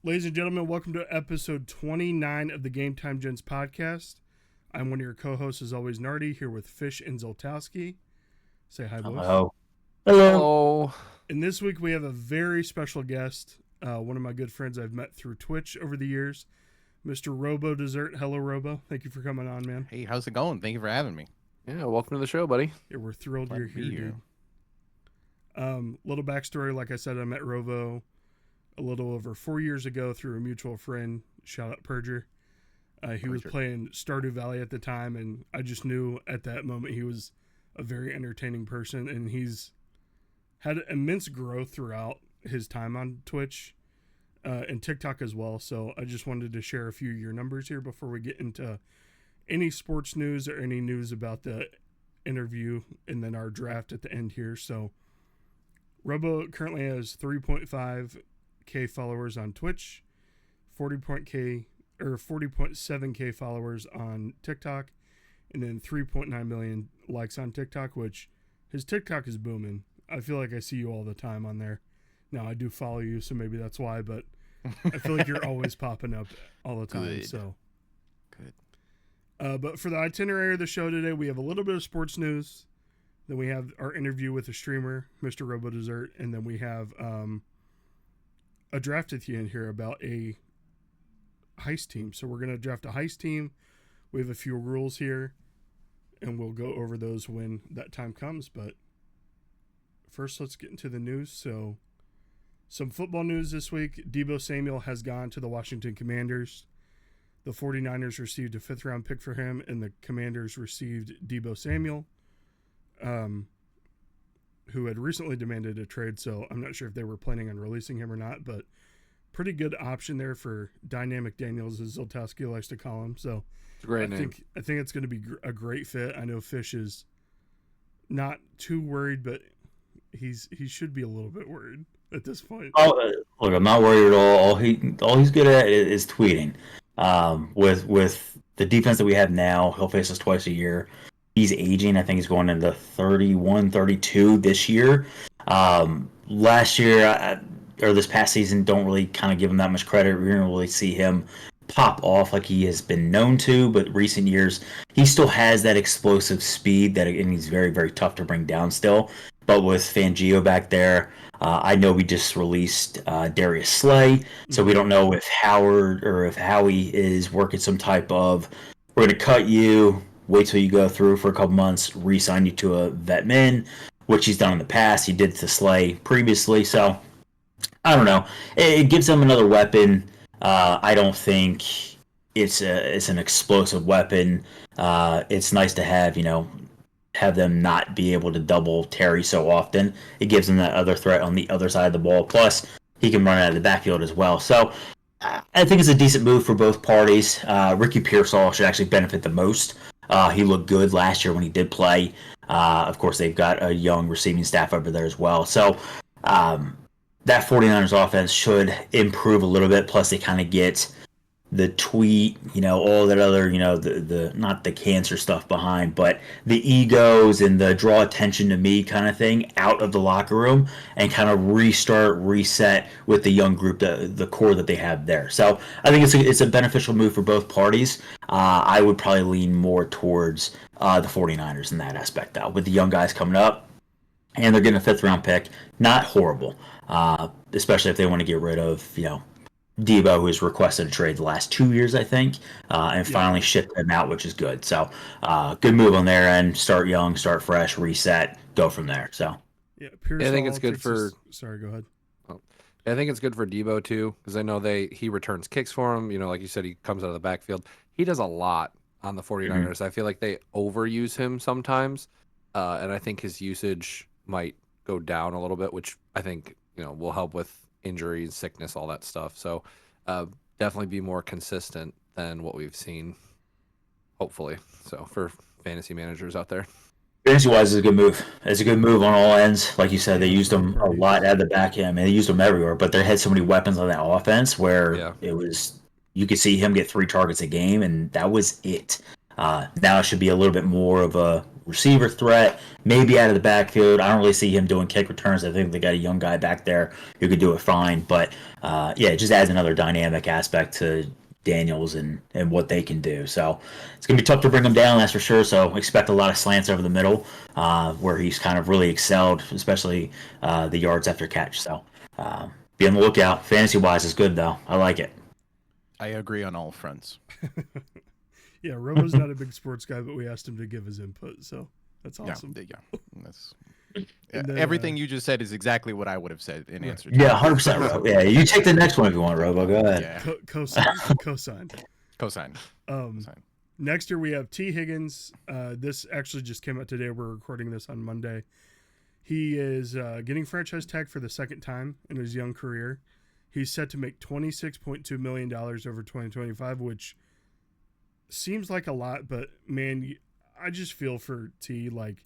Ladies and gentlemen, welcome to episode 29 of the Game Time Gents podcast. I'm one of your co-hosts, as always, Nardi, here with Fish and Zoltowski. Say hi, boys. Hello. Hello. And this week we have a very special guest, one of my good friends I've met through Twitch over the years, Mr. Robo Dessert. Hello, Robo. Thank you for coming on, man. Hey, how's it going? Thank you for having me. Yeah, welcome to the show, buddy. Yeah, we're thrilled Glad you're to be here, here. dude. Little backstory, like I said, I met Robo a little over 4 years ago through a mutual friend. Shout out Perger. He was playing Stardew Valley at the time, and I just knew at that moment he was a very entertaining person, and he's had immense growth throughout his time on Twitch and TikTok as well. So I just wanted to share a few of your numbers here before we get into any sports news or any news about the interview and then our draft at the end here. So Robo currently has 3.5K followers on Twitch, 40.7K followers on TikTok, and then 3.9 million likes on TikTok, which his TikTok is booming. I feel like I see you all the time on there. Now, I do follow you, so maybe that's why, but I feel like you're always popping up all the time. Good. So Good. But for the itinerary of the show today, we have a little bit of sports news. Then we have our interview with a streamer, Mr. Robo Dessert, and then we have a draft at the end here about a heist team. So we're going to draft a heist team. We have a few rules here, and we'll go over those when that time comes. But first, let's get into the news. So some football news this week. Deebo Samuel has gone to the Washington Commanders. The 49ers received a 5th-round pick for him, and the Commanders received Deebo Samuel, who had recently demanded a trade, so I'm not sure if they were planning on releasing him or not, but pretty good option there for Dynamic Daniels, as Zoltowski likes to call him. So It's a great name. I think it's going to be a great fit. I know Fish is not too worried, but he should be a little bit worried at this point. Oh, look, I'm not worried at all. All he's good at is tweeting. With the defense that we have now, he'll face us twice a year. He's aging. I think he's going into 31, 32 this year. Last year, or this past season, don't really kind of give him that much credit. We didn't really see him pop off like he has been known to, but recent years, he still has that explosive speed and he's very, very tough to bring down still. But with Fangio back there, I know we just released Darius Slay, so we don't know if Howard or if Howie is working some type of, we're going to cut you, wait till you go through for a couple months, re-sign you to a vet min, which he's done in the past. He did to Slay previously, so I don't know. It gives them another weapon. I don't think it's an explosive weapon. It's nice to have them not be able to double Terry so often. It gives them that other threat on the other side of the ball. Plus, he can run out of the backfield as well. So I think it's a decent move for both parties. Ricky Pearsall should actually benefit the most. He looked good last year when he did play. Of course, they've got a young receiving staff over there as well. So that 49ers offense should improve a little bit. Plus, they kind of get the tweet, all that other, the not the cancer stuff behind, but the egos and the draw attention to me kind of thing out of the locker room and kind of reset with the young group, the core that they have there. So I think it's a beneficial move for both parties. I would probably lean more towards the 49ers in that aspect, though, with the young guys coming up. And they're getting a 5th-round pick. Not horrible, especially if they want to get rid of, Deebo, who has requested a trade the last 2 years, I think, and finally shipped them out, which is good. So, good move on their end. Start young, start fresh, reset, go from there. So, yeah, I think it's good for. Sorry, go ahead. I think it's good for Deebo too, because I know he returns kicks for him. Like you said, he comes out of the backfield. He does a lot on the 49ers. Mm-hmm. I feel like they overuse him sometimes, and I think his usage might go down a little bit, which I think will help with injuries, sickness, all that stuff. So definitely be more consistent than what we've seen, hopefully. So for fantasy managers out there. Fantasy-wise, it's a good move. It's a good move on all ends. Like you said, they used them a lot at the back end. I mean, they used them everywhere, but they had so many weapons on that offense where it was, you could see him get 3 targets a game, and that was it. Now it should be a little bit more of a receiver threat, maybe out of the backfield. I don't really see him doing kick returns. I think they got a young guy back there who could do it fine. But yeah, it just adds another dynamic aspect to Daniels and what they can do. So it's going to be tough to bring him down, that's for sure. So expect a lot of slants over the middle where he's kind of really excelled, especially the yards after catch. So be on the lookout. Fantasy-wise is good, though. I like it. I agree on all fronts. Yeah, Robo's not a big sports guy, but we asked him to give his input, so that's awesome. Yeah. That's And then, everything you just said is exactly what I would have said in answer to Yeah, 100%. Robo. Yeah, you take the next one if you want, Robo. Go ahead. Yeah. Cosign. Cosign. Cosign. Next year we have T. Higgins. This actually just came out today. We're recording this on Monday. He is getting franchise tag for the second time in his young career. He's set to make $26.2 million over 2025, which seems like a lot, but man, I just feel for T. Like,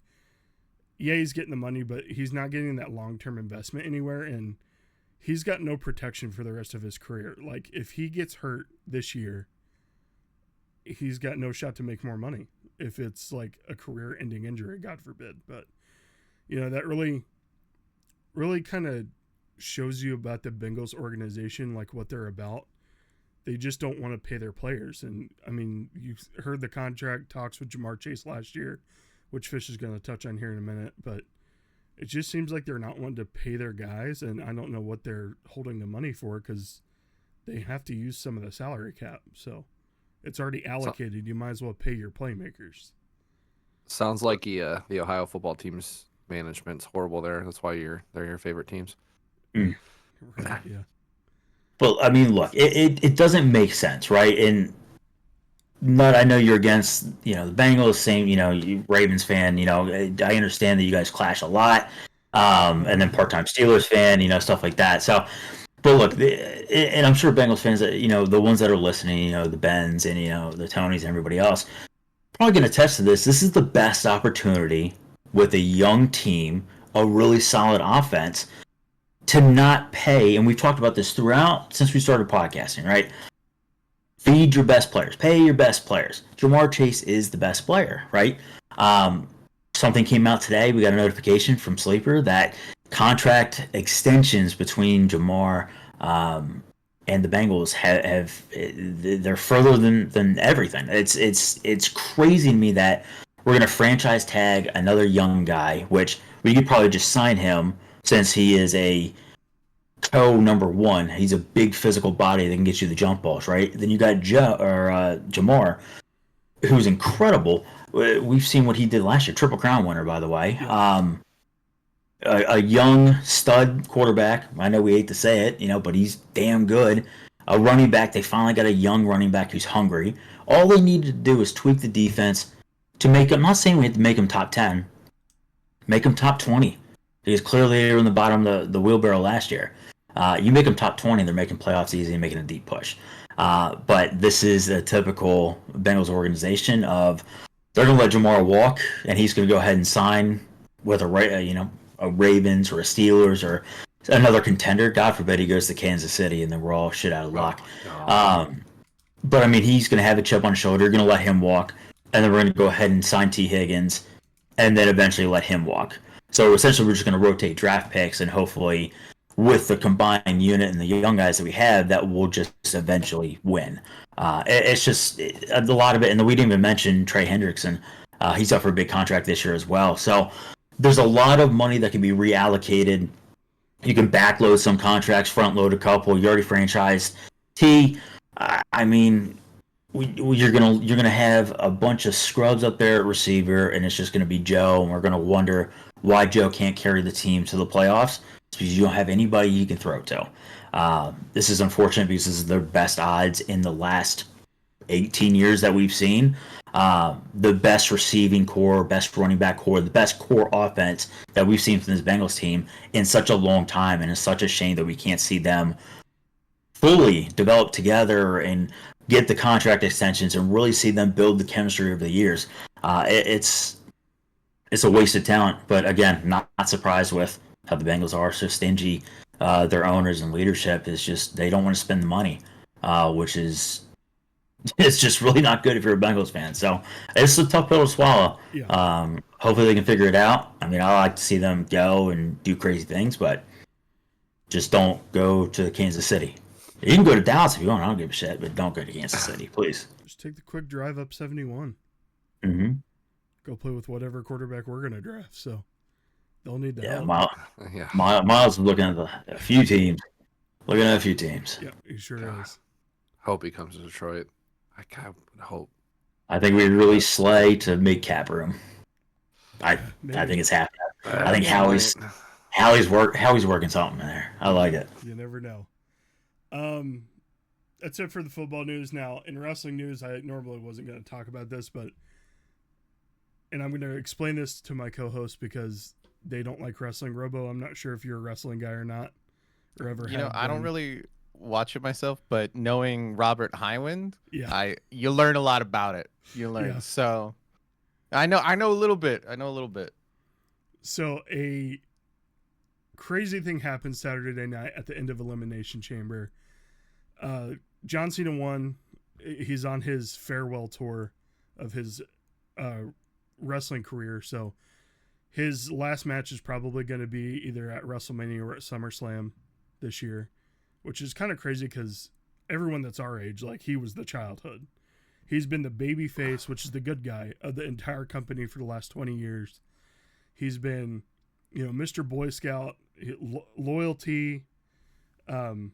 yeah, he's getting the money, but he's not getting that long-term investment anywhere, and he's got no protection for the rest of his career. Like, if he gets hurt this year, he's got no shot to make more money if it's like a career-ending injury, God forbid. But, you know, that really kind of shows you about the Bengals organization, like what they're about. They just don't want to pay their players. And, I mean, you heard the contract talks with Jamar Chase last year, which Fish is going to touch on here in a minute, but it just seems like they're not wanting to pay their guys, and I don't know what they're holding the money for because they have to use some of the salary cap. So it's already allocated. You might as well pay your playmakers. Sounds like the Ohio football team's management's horrible there. That's why they're your favorite teams. Mm. Right, yeah. Well, I mean, look, it doesn't make sense, right? And Nut, I know you're against, the Bengals, same, you Ravens fan, I understand that you guys clash a lot. And then part-time Steelers fan, stuff like that. So, but look, and I'm sure Bengals fans, the ones that are listening, the Bens and, the Tonys and everybody else, probably going to attest to this. This is the best opportunity with a young team, a really solid offense, to not pay, and we've talked about this throughout since we started podcasting, right? Feed your best players. Pay your best players. Jamar Chase is the best player, right? Something came out today. We got a notification from Sleeper that contract extensions between Jamar and the Bengals they're further than everything. It's crazy to me that we're going to franchise tag another young guy, which we could probably just sign him since he is a number one. He's a big physical body that can get you the jump balls, right? Then you got Jamar, who's incredible. We've seen what he did last year. Triple Crown winner, by the way. A young stud quarterback. I know we hate to say it, but he's damn good. A running back. They finally got a young running back who's hungry. All they needed to do is tweak the defense to make him, I'm not saying we have to make him top 10, make him top 20. Because clearly they were in the bottom of the wheelbarrow last year. You make them top 20, they're making playoffs easy and making a deep push. But this is a typical Bengals organization of they're going to let Jamar walk, and he's going to go ahead and sign with a Ravens or a Steelers or another contender. God forbid he goes to Kansas City, and then we're all shit out of luck. But, I mean, he's going to have a chip on his shoulder. You're going to let him walk, and then we're going to go ahead and sign T. Higgins, and then eventually let him walk. So essentially, we're just going to rotate draft picks, and hopefully, with the combined unit and the young guys that we have, that will just eventually win. It's just a lot of it, and we didn't even mention Trey Hendrickson. He's up for a big contract this year as well. So there's a lot of money that can be reallocated. You can backload some contracts, front load a couple. You already franchised T. I mean, you're gonna have a bunch of scrubs up there at receiver, and it's just gonna be Joe, and we're gonna wonder why Joe can't carry the team to the playoffs. It's because you don't have anybody you can throw to. This is unfortunate because this is their best odds in the last 18 years that we've seen. The best receiving core, best running back core, the best core offense that we've seen from this Bengals team in such a long time, and it's such a shame that we can't see them fully develop together and get the contract extensions and really see them build the chemistry over the years. It's a wasted talent, but again, not surprised with how the Bengals are so stingy. Their owners and leadership is just, they don't want to spend the money, which is it's just really not good if you're a Bengals fan. So it's a tough pill to swallow. Yeah. Hopefully they can figure it out. I mean, I like to see them go and do crazy things, but just don't go to Kansas City. You can go to Dallas if you want. I don't give a shit, but don't go to Kansas City, please. Just take the quick drive up 71. Mm-hmm. Go play with whatever quarterback we're going to draft. So they'll need that. Yeah, Miles is looking at a few teams. Yeah, he sure is. Hope he comes to Detroit. I kind of hope. I think we release Slay to make cap room. I think it's happening. I think Howie's working something in there. I like it. You never know. That's it for the football news. Now, in wrestling news, I normally wasn't going to talk about this, and I'm going to explain this to my co-host because they don't like wrestling. Robo, I'm not sure if you're a wrestling guy or not, or ever. I don't really watch it myself, but knowing Robert Hyland, yeah, you learn a lot about it. So I know a little bit. So a crazy thing happened Saturday night at the end of Elimination Chamber. John Cena won. He's on his farewell tour of his wrestling career. So his last match is probably going to be either at WrestleMania or at SummerSlam this year, which is kind of crazy because everyone that's our age, like, he was the childhood. He's been the baby face, which is the good guy of the entire company for the last 20 years. He's been, Mr. Boy Scout, loyalty. Sorry.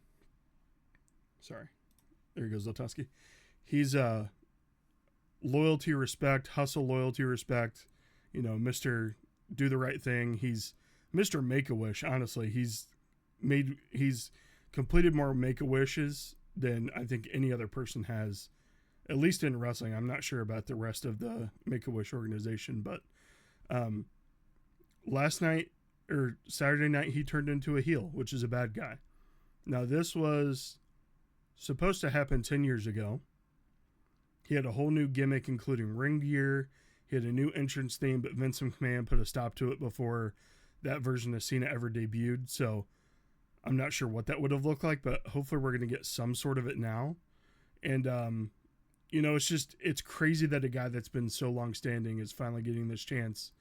There goes Lotuski. He's loyalty, respect, hustle, loyalty, respect. Mr. Do the right thing. He's Mr. Make-A-Wish, honestly. He's completed more Make-A-Wishes than I think any other person has, at least in wrestling. I'm not sure about the rest of the Make-A-Wish organization, but last night or Saturday night, he turned into a heel, which is a bad guy. Now, this was supposed to happen 10 years ago. He had a whole new gimmick, including ring gear. He had a new entrance theme, but Vince McMahon put a stop to it before that version of Cena ever debuted. So I'm not sure what that would have looked like, but hopefully we're going to get some sort of it now. And, it's crazy that a guy that's been so long standing is finally getting this chance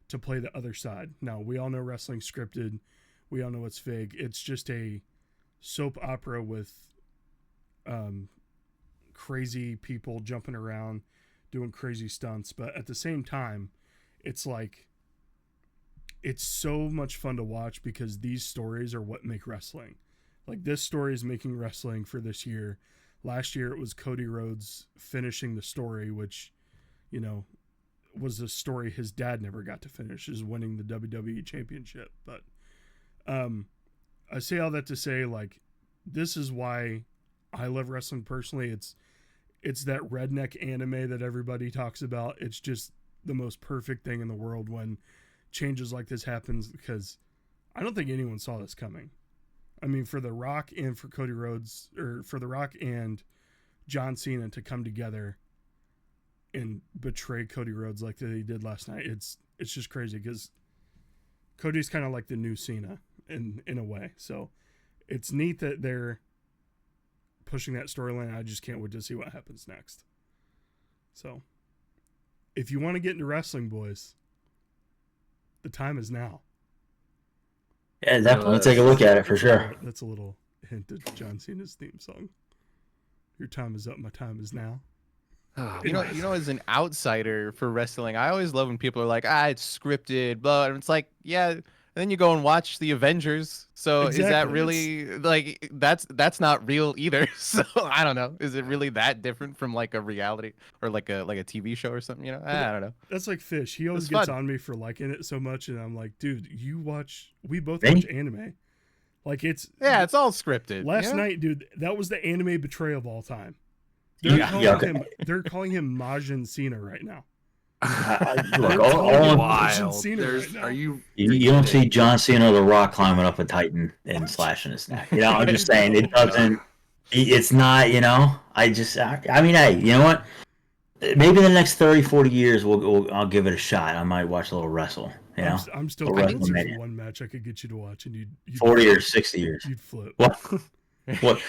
to play the other side. Now, we all know wrestling's scripted. We all know it's fake. It's just a soap opera with crazy people jumping around, doing crazy stunts. But at the same time, it's like, it's so much fun to watch because these stories are what make wrestling. Like, this story is making wrestling for this year. Last year, it was Cody Rhodes finishing the story, which, was a story his dad never got to finish, is winning the WWE Championship. But I say all that to say, like, this is why I love wrestling personally. It's that redneck anime that everybody talks about. It's just the most perfect thing in the world when changes like this happens, because I don't think anyone saw this coming. I mean, for The Rock and for Cody Rhodes, or for The Rock and John Cena to come together and betray Cody Rhodes like they did last night, it's just crazy, because Cody's kind of like the new Cena in a way. So it's neat that they're pushing that storyline. I just can't wait to see what happens next. So if you want to get into wrestling, boys, the time is now. Yeah, definitely. Let's take a look at it for sure. That's a little hint at John Cena's theme song. Your time is up. My time is now. As an outsider for wrestling, I always love when people are like, it's scripted, but it's like, yeah. And then you go and watch the Avengers. So exactly. Is that really like that's not real either? So I don't know. Is it really that different from like a reality or like a TV show or something? I don't know. That's like Fish. He always gets on me for liking it so much, and I'm like, dude, we both watch anime. Like it's all scripted. Last night, dude, that was the anime betrayal of all time. They're calling him Majin Cena right now. Look, wild. You don't see John Cena or The Rock climbing up a Titan and slashing his neck. I'm just saying it doesn't. It's not. I mean, hey, you know what? Maybe in the next 30, 40 years, I'll give it a shot. I might watch a little wrestle. I'm still waiting for one match I could get you to watch, and you'd 40 or 60 years. You'd flip. What?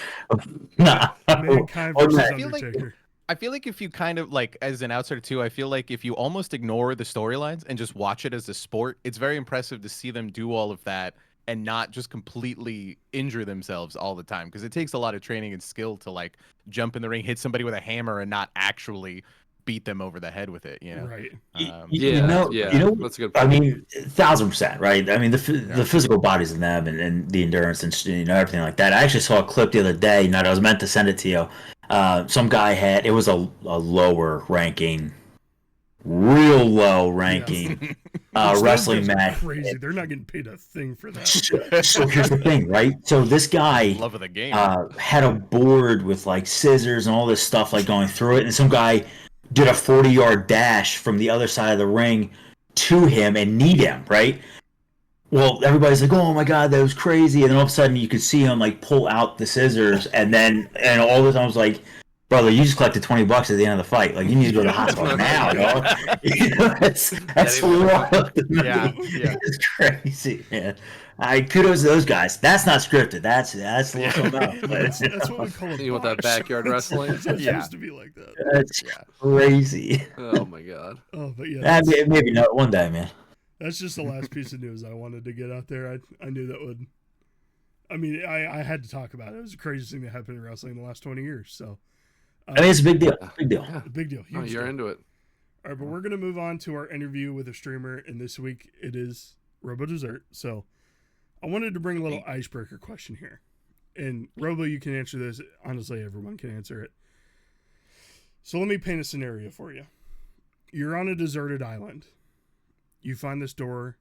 Nah. Mankind versus Undertaker. I feel like if you kind of like, as an outsider too, I feel like if you almost ignore the storylines and just watch it as a sport, it's very impressive to see them do all of that and not just completely injure themselves all the time. Because it takes a lot of training and skill to like jump in the ring, hit somebody with a hammer, and not actually beat them over the head with it. You know? Right. That's a good point. I mean, 1,000%, right? I mean, the physical bodies in them and the endurance and everything like that. I actually saw a clip the other day. Not, I was meant to send it to you. Some guy had it was a lower ranking, real low ranking wrestling match. Crazy. They're not getting paid a thing for that. So here's the thing, right? So this guy Love of the game. had a board with like scissors and all this stuff like going through it, and some guy did a 40-yard dash from the other side of the ring to him and kneed him, right? Well, everybody's like, "Oh my god, that was crazy!" And then all of a sudden, you could see him like pull out the scissors, and all the time I was like, "Brother, you just collected $20 at the end of the fight. Like, you need to go to the hospital now, dog." That's wild. Yeah. It's crazy, man. Kudos to those guys. That's not scripted. That's a little something else. That's what we call it. You want that backyard wrestling? It's supposed to be like that. That's crazy. Oh my god. Oh, but yeah. Maybe not one day, man. That's just the last piece of news I wanted to get out there. I knew that would. I mean, I had to talk about it. It was the craziest thing that happened in wrestling in the last 20 years. So, I mean, it's a big deal. Big deal. A big deal. Oh, you're into it. All right, but we're gonna move on to our interview with a streamer, and this week it is Robo Dessert. So, I wanted to bring a little icebreaker question here, and Robo, you can answer this. Honestly, everyone can answer it. So let me paint a scenario for you. You're on a deserted island. You find this door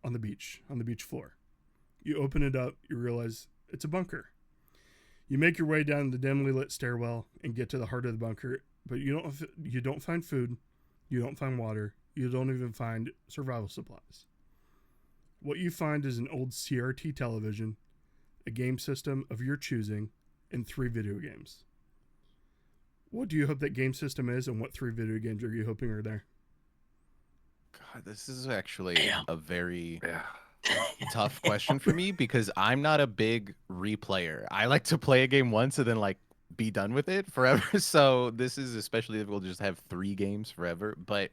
on the beach floor. You open it up, you realize it's a bunker. You make your way down the dimly lit stairwell and get to the heart of the bunker, but you don't find food, you don't find water, you don't even find survival supplies. What you find is an old CRT television, a game system of your choosing, and 3 video games. What do you hope that game system is, and what 3 video games are you hoping are there? God, this is actually a very tough question for me because I'm not a big replayer. I like to play a game once and then like be done with it forever. So this is especially difficult to just have 3 games forever. But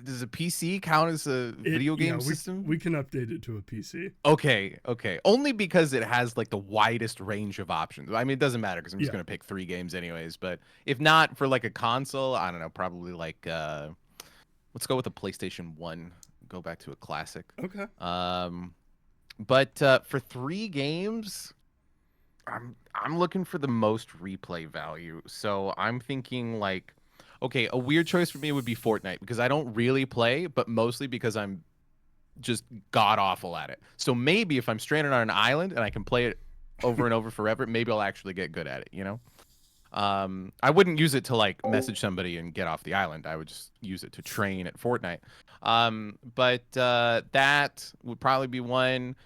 does a PC count as a video game system? We can update it to a PC. Okay. Only because it has like the widest range of options. I mean, it doesn't matter because I'm just gonna pick 3 games anyways. But if not for like a console, I don't know, probably like let's go with a PlayStation 1. Go back to a classic. Okay. But for 3 games, I'm looking for the most replay value. So I'm thinking like, okay, a weird choice for me would be Fortnite because I don't really play, but mostly because I'm just god awful at it. So maybe if I'm stranded on an island and I can play it over and over forever, maybe I'll actually get good at it, you know? I wouldn't use it to like message somebody and get off the island. I would just use it to train at Fortnite. But that would probably be one.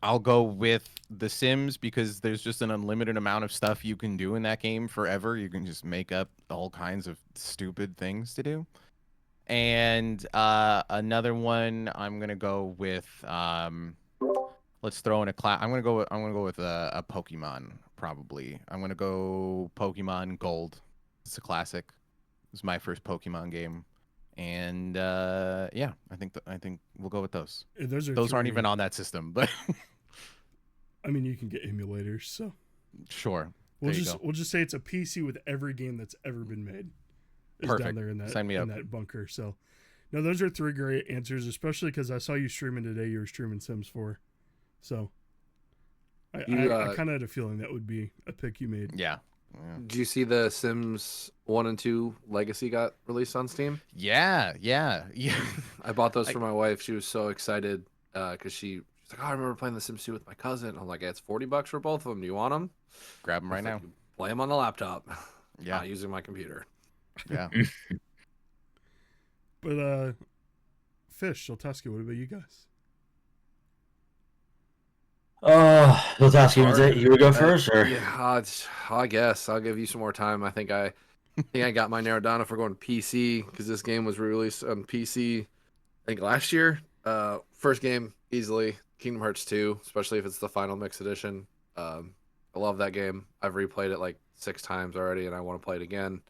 I'll go with The Sims because there's just an unlimited amount of stuff you can do in that game forever. You can just make up all kinds of stupid things to do. And another one, I'm gonna go with let's throw in I'm gonna go with a Pokemon probably. I'm gonna go Pokemon Gold. It's a classic. It was my first Pokemon game. And yeah, I think we'll go with those. Those aren't even on that system, but I mean, you can get emulators, so sure. We'll just say it's a PC with every game that's ever been made. It's Perfect. Down there in that, Sign me up. in that bunker. So, no, those are 3 great answers, especially because I saw you streaming today. You were streaming Sims 4, so I kind of had a feeling that would be a pick you made. Yeah. Did you see the Sims 1 and 2 Legacy got released on Steam? Yeah. I bought those for my wife. She was so excited because she's like, "Oh, I remember playing The Sims 2 with my cousin." I'm like, "It's $40 for both of them. Do you want them?" Grab them right now. Play them on the laptop. Yeah, not using my computer. Yeah. But Fish, Soltaski, what about you guys? Soltaski, you would go first, or yeah, I guess I'll give you some more time. I think I got mine narrowed down if we're going PC because this game was released on PC. I think last year. First game easily Kingdom Hearts 2, especially if it's the final mix edition. I love that game. I've replayed it like 6 times already, and I want to play it again.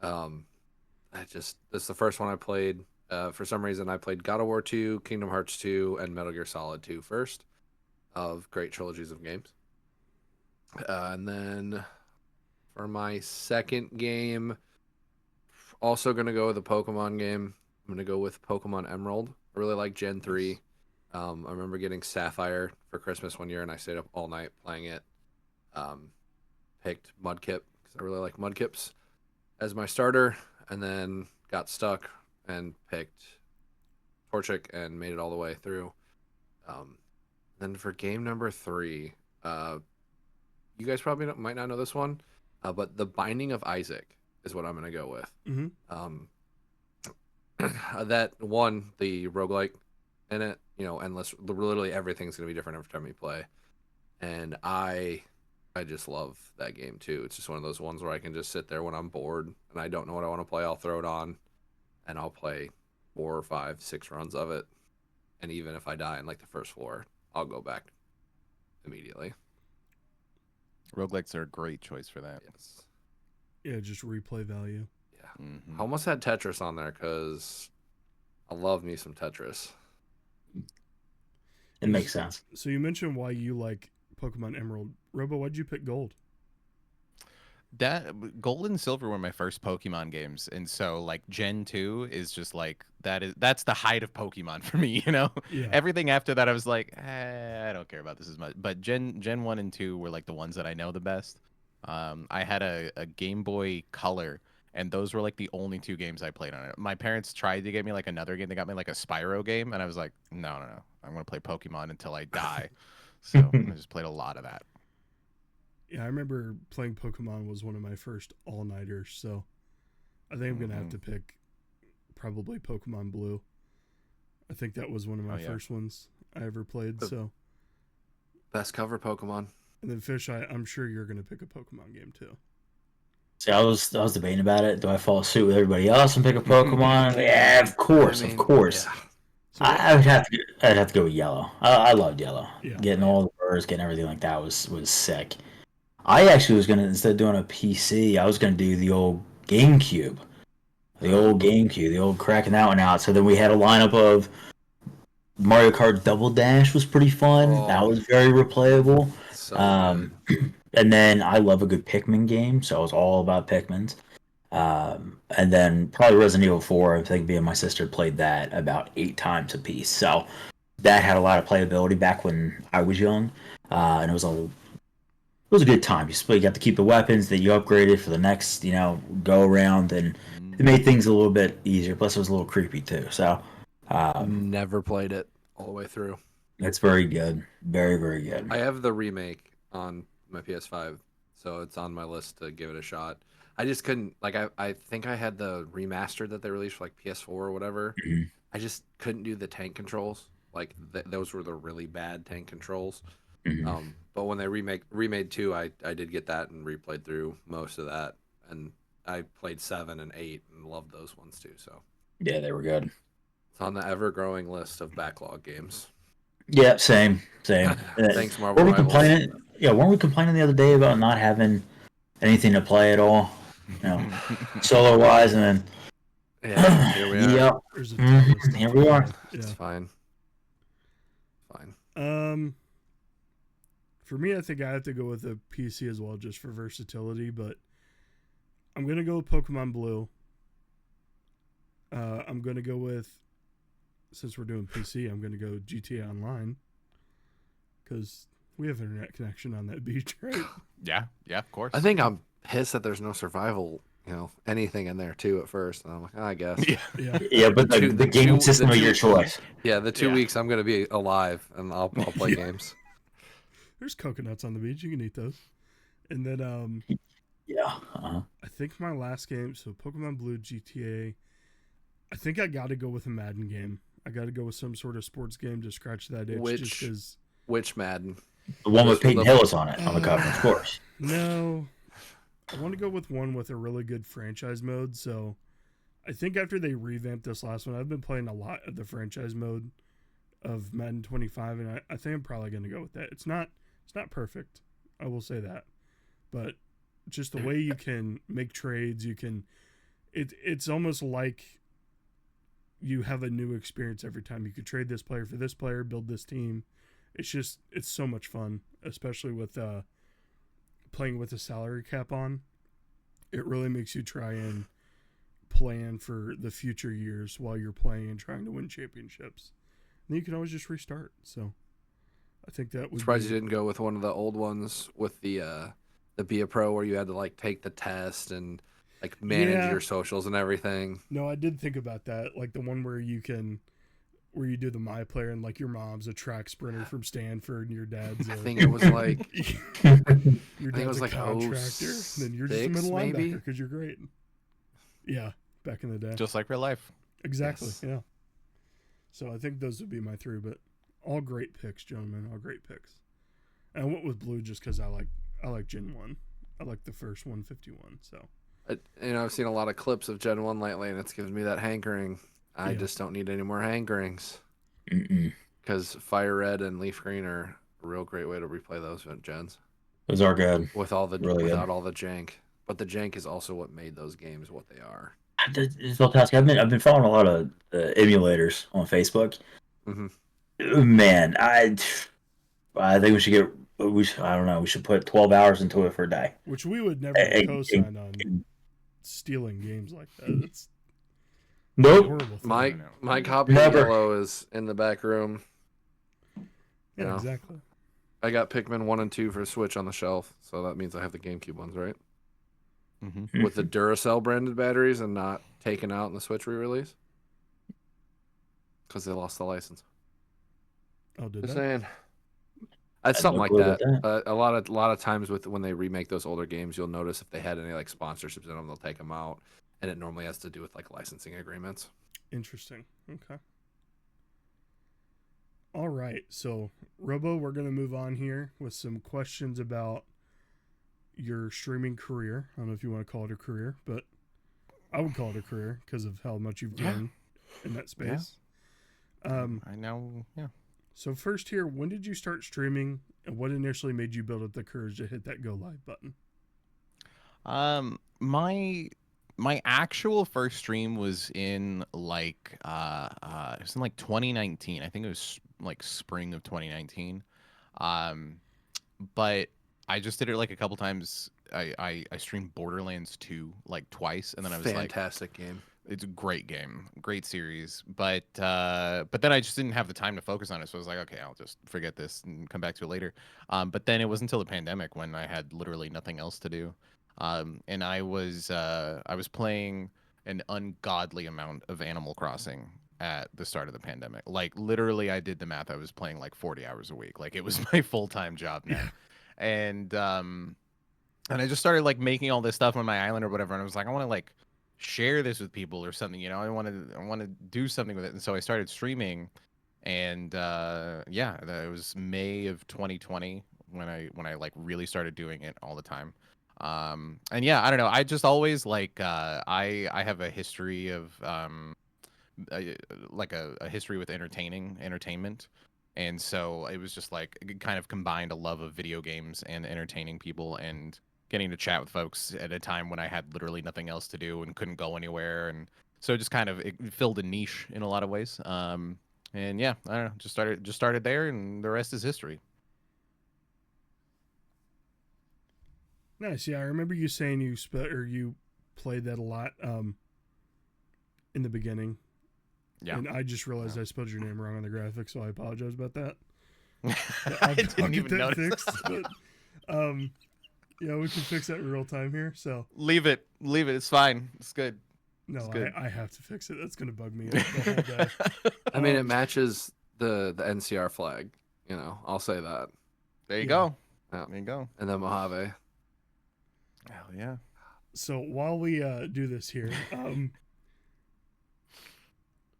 This is the first one I played. For some reason, I played God of War 2, Kingdom Hearts 2, and Metal Gear Solid 2 first, of great trilogies of games. And then for my second game, also going to go with a Pokemon game. I'm going to go with Pokemon Emerald. I really like Gen 3. I remember getting Sapphire for Christmas one year, and I stayed up all night playing it. Picked Mudkip because I really like Mudkips as my starter, and then got stuck and picked Torchic and made it all the way through. Then for game number 3, you guys probably might not know this one, but The Binding of Isaac is what I'm going to go with. Mm-hmm. That one, the roguelike in it, endless, literally everything's going to be different every time you play. And I just love that game too. It's just one of those ones where I can just sit there when I'm bored and I don't know what I want to play. I'll throw it on and I'll play 4 or 5, 6 runs of it. And even if I die in like the first floor, I'll go back immediately. Roguelikes are a great choice for that. Yes. Yeah, just replay value. Yeah. I almost had Tetris on there because I love me some Tetris. It makes sense. So you mentioned why you like Pokemon Emerald. Robo, why'd you pick Gold? That Gold and Silver were my first Pokemon games, and so like Gen 2 is just like that's the height of Pokemon for me, Yeah. Everything after that I was like, I don't care about this as much. But Gen 1 and 2 were like the ones that I know the best. I had a Game Boy Color, and those were like the only 2 games I played on it. My parents tried to get me like another game. They got me like a Spyro game, and I was like, no. I'm gonna play Pokemon until I die. So I just played a lot of that. Yeah, I remember playing Pokemon was one of my first all-nighters, so I think I'm going to have to pick probably Pokemon Blue. I think that was one of my first ones I ever played, so. Best cover Pokemon. And then Fish, I'm sure you're going to pick a Pokemon game too. See, I was debating about it. Do I follow suit with everybody else and pick a Pokemon? Yeah, of course. Yeah. So I'd have to go with Yellow. I loved Yellow. Yeah. Getting all the birds, getting everything like that was sick. I actually was gonna, instead of doing a PC, I was gonna do the old GameCube. The old cracking that one out. So then we had a lineup of Mario Kart Double Dash was pretty fun. That was very replayable. So good. And then I love a good Pikmin game, so I was all about Pikmins. And then probably Resident Evil 4, I think me and my sister played that about 8 times a piece. So that had a lot of playability back when I was young. And it was a good time. You got to keep the weapons that you upgraded for the next, go around, and it made things a little bit easier. Plus, it was a little creepy too. So, never played it all the way through. It's very good, very very good. I have the remake on my PS5, so it's on my list to give it a shot. I just couldn't I think I had the remastered that they released for like PS4 or whatever. Mm-hmm. I just couldn't do the tank controls. Like those were the really bad tank controls. Mm-hmm. But when they remade 2, I did get that and replayed through most of that, and I played 7 and 8 and loved those ones too. So Yeah, they were good. it's on the ever-growing list of backlog games. Yeah, same. Thanks, Marvel Weren't we Rivals. complaining? Yeah, weren't we complaining the other day about not having anything to play at all? Solo wise, and then Yeah, here we are. Yep. There's a ton of stuff Here to we play. are. It's Yeah. fine. For me, I think I have to go with a PC as well, just for versatility. But I'm gonna go with Pokemon Blue. I'm gonna go with, since we're doing PC, I'm gonna go GTA Online because we have internet connection on that beach, right? Yeah, of course. I think I'm pissed that there's no survival, anything in there too at first. And I'm like, I guess. Yeah. Yeah, but the game system of your choice. Yeah, the 2 weeks I'm gonna be alive and I'll play games. There's coconuts on the beach. You can eat those. And then Yeah. I think my last game, so Pokemon Blue, GTA. I think I got to go with a Madden game. I got to go with some sort of sports game to scratch that itch. Which Madden? The one with Peyton Hillis on it on the cover, of course. No, I want to go with one with a really good franchise mode. So I think after they revamped this last one, I've been playing a lot of the franchise mode of Madden 25, and I think I'm probably going to go with that. It's not perfect. I will say that. But just the way you can make trades, you can. It's almost like you have a new experience every time. You could trade this player for this player, build this team. It's so much fun, especially with playing with a salary cap on. It really makes you try and plan for the future years while you're playing and trying to win championships. And then you can always just restart. So I think that would Surprised you didn't go with one of the old ones with the Be a Pro where you had to like take the test and like manage your socials and everything. No, I did think about that. Like the one where you do the My Player and like your mom's a track sprinter from Stanford and your dad's I think it was like your dad's a contractor, and then you're just a middle linebacker because you're great. Yeah, back in the day. Just like real life. Exactly. Yes. Yeah. So I think those would be my three, but all great picks, gentlemen. All great picks. And I went with blue just because I like Gen 1. I like the first 151. So. I've seen a lot of clips of Gen 1 lately, and it's given me that hankering. I just don't need any more hankerings. Because Fire Red and Leaf Green are a real great way to replay those gens. Those are good. Without all the jank. But the jank is also what made those games what they are. I've been following a lot of emulators on Facebook. Man, I think we should I don't know. We should put 12 hours into it for a day. Which we would never co-sign on stealing games like that. It's nope. My copy of Yellow is in the back room. Yeah, exactly. I got Pikmin 1 and 2 for Switch on the shelf, so that means I have the GameCube ones, right? With the Duracell branded batteries and not taken out in the Switch re-release. Because they lost the license. Oh, did Just they? saying. It's something like that. A lot of times when they remake those older games, you'll notice if they had any like sponsorships in them, they'll take them out, and it normally has to do with like licensing agreements. Interesting. Okay. All right. So, Robo, we're going to move on here with some questions about your streaming career. I don't know if you want to call it a career, but I would call it a career because of how much you've grown in that space. Yeah. I know. Yeah. So first here, when did you start streaming, and what initially made you build up the courage to hit that go live button? My actual first stream was in like it was in like 2019. I think it was like spring of 2019. But I just did it like a couple times. I streamed Borderlands 2 like twice, and then I was fantastic game. It's a great game, great series, but then I just didn't have the time to focus on it, so I was like, okay, I'll just forget this and come back to it later. But then it wasn't until the pandemic when I had literally nothing else to do, and I was playing an ungodly amount of Animal Crossing at the start of the pandemic. Like literally, I did the math. I was playing like 40 hours a week. Like it was my full-time job now, and I just started like making all this stuff on my island or whatever, and I was like, I want to like share this with people or something, I want to do something with it. And so I started streaming, and it was May of 2020 when I like really started doing it all the time. And yeah, I don't know, I just always like I have a history of like a history with entertainment, and so it was just like it kind of combined a love of video games and entertaining people and getting to chat with folks at a time when I had literally nothing else to do and couldn't go anywhere. And so it filled a niche in a lot of ways. And yeah, I don't know, just started there, and the rest is history. Nice. Yeah, I remember you saying you played that a lot in the beginning. Yeah. And I just realized I spelled your name wrong on the graphics, so I apologize about that. I didn't even notice. But, yeah, we can fix that in real time here. So leave it. It's fine. It's good. No, it's good. I have to fix it. That's gonna bug me the whole day. I mean, it matches the NCR flag. I'll say that. There you go. Yeah. There you go. And then Mojave. Hell yeah. So while we do this here,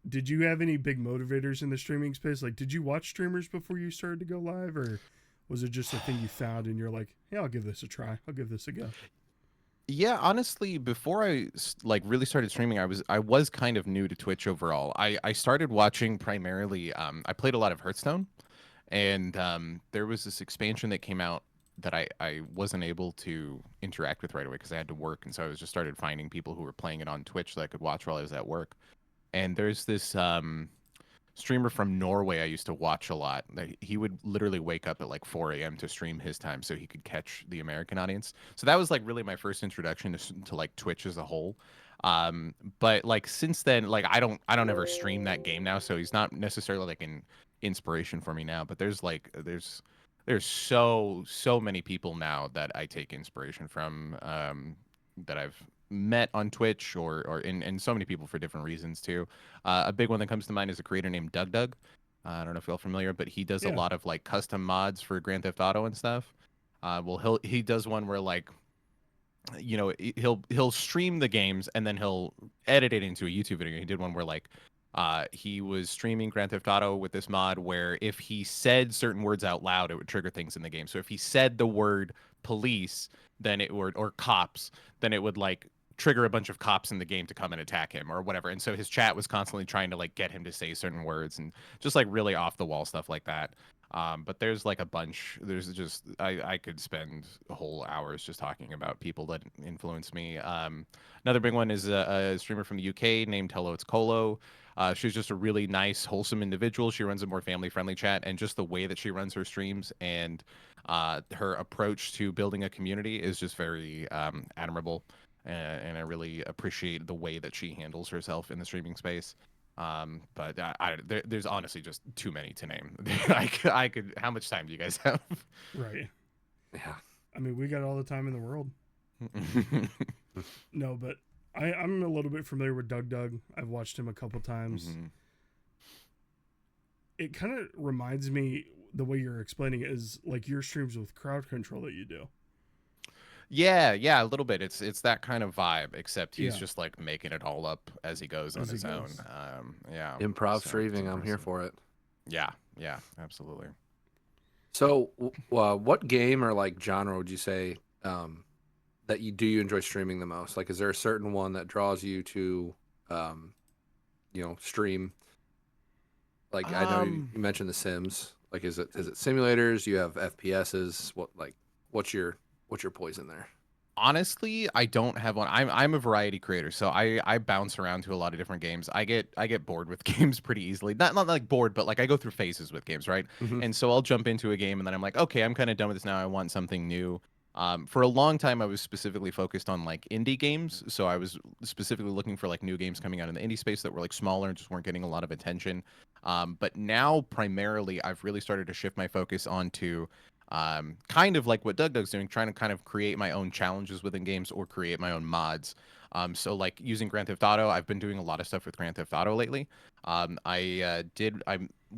did you have any big motivators in the streaming space? Like, did you watch streamers before you started to go live, or was it just a thing you found and you're like, yeah, I'll give this a try. I'll give this a go. Yeah, honestly, before I like really started streaming, I was kind of new to Twitch overall. I started watching primarily. I played a lot of Hearthstone, and there was this expansion that came out that I wasn't able to interact with right away because I had to work, and so I was just started finding people who were playing it on Twitch that I could watch while I was at work. And there's this streamer from Norway I used to watch a lot. He would literally wake up at like 4 a.m. to stream his time so he could catch the American audience. So that was like really my first introduction to like Twitch as a whole. But like since then, like I don't ever stream that game now, so he's not necessarily like an inspiration for me now. But there's so many people now that I take inspiration from, that I've met on Twitch or and so many people for different reasons too. A big one that comes to mind is a creator named Doug. I don't know if you're all familiar, but he does a Yeah. lot of like custom mods for Grand Theft Auto and stuff. Well, he does one where like, you know, he'll stream the games and then he'll edit it into a YouTube video. He did one where like he was streaming Grand Theft Auto with this mod where if he said certain words out loud, it would trigger things in the game. So if he said the word police, then it would, or cops, then it would like trigger a bunch of cops in the game to come and attack him or whatever. And so his chat was constantly trying to like get him to say certain words and just like really off the wall stuff like that. But there's like a bunch. There's just I could spend whole hours just talking about people that influence me. Another big one is a streamer from the UK named Hello It's Colo. She's just a really nice, wholesome individual. She runs a more family-friendly chat, and just the way that she runs her streams and her approach to building a community is just very admirable. And I really appreciate the way that she handles herself in the streaming space. But there's honestly just too many to name. I could. How much time do you guys have? Right. Yeah. I mean, we got all the time in the world. No, but I'm a little bit familiar with Doug. I've watched him a couple times. Mm-hmm. It kind of reminds me, the way you're explaining it is like your streams with crowd control that you do. Yeah, a little bit. It's that kind of vibe, except he's Yeah. just like making it all up as he goes on As he his own. goes. Yeah. Improv So it's streaming, I'm here impressive. for it. Yeah, absolutely. So, what game or like genre would you say that you enjoy streaming the most? Like, is there a certain one that draws you to, stream? Like, I know you mentioned The Sims. Like, is it simulators? You have FPSs. What's your poison there? Honestly, I don't have one. I'm a variety creator, so I bounce around to a lot of different games. I get bored with games pretty easily. Not like bored, but like I go through phases with games, right? Mhm. And so I'll jump into a game and then I'm like, okay, I'm kind of done with this now. I want something new. For a long time, I was specifically focused on like indie games. So I was specifically looking for like new games coming out in the indie space that were like smaller and just weren't getting a lot of attention. But now, primarily, I've really started to shift my focus onto kind of like what Doug's doing, trying to kind of create my own challenges within games or create my own mods. So like using Grand Theft Auto, I've been doing a lot of stuff with Grand Theft Auto lately. I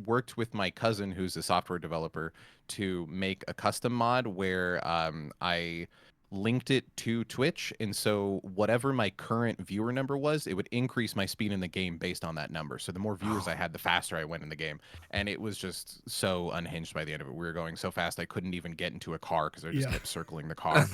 worked with my cousin who's a software developer to make a custom mod where I linked it to Twitch, and so whatever my current viewer number was, it would increase my speed in the game based on that number. So the more viewers I had, the faster I went in the game, and it was just so unhinged by the end of it. We were going so fast I couldn't even get into a car because I just Yeah. kept circling the car.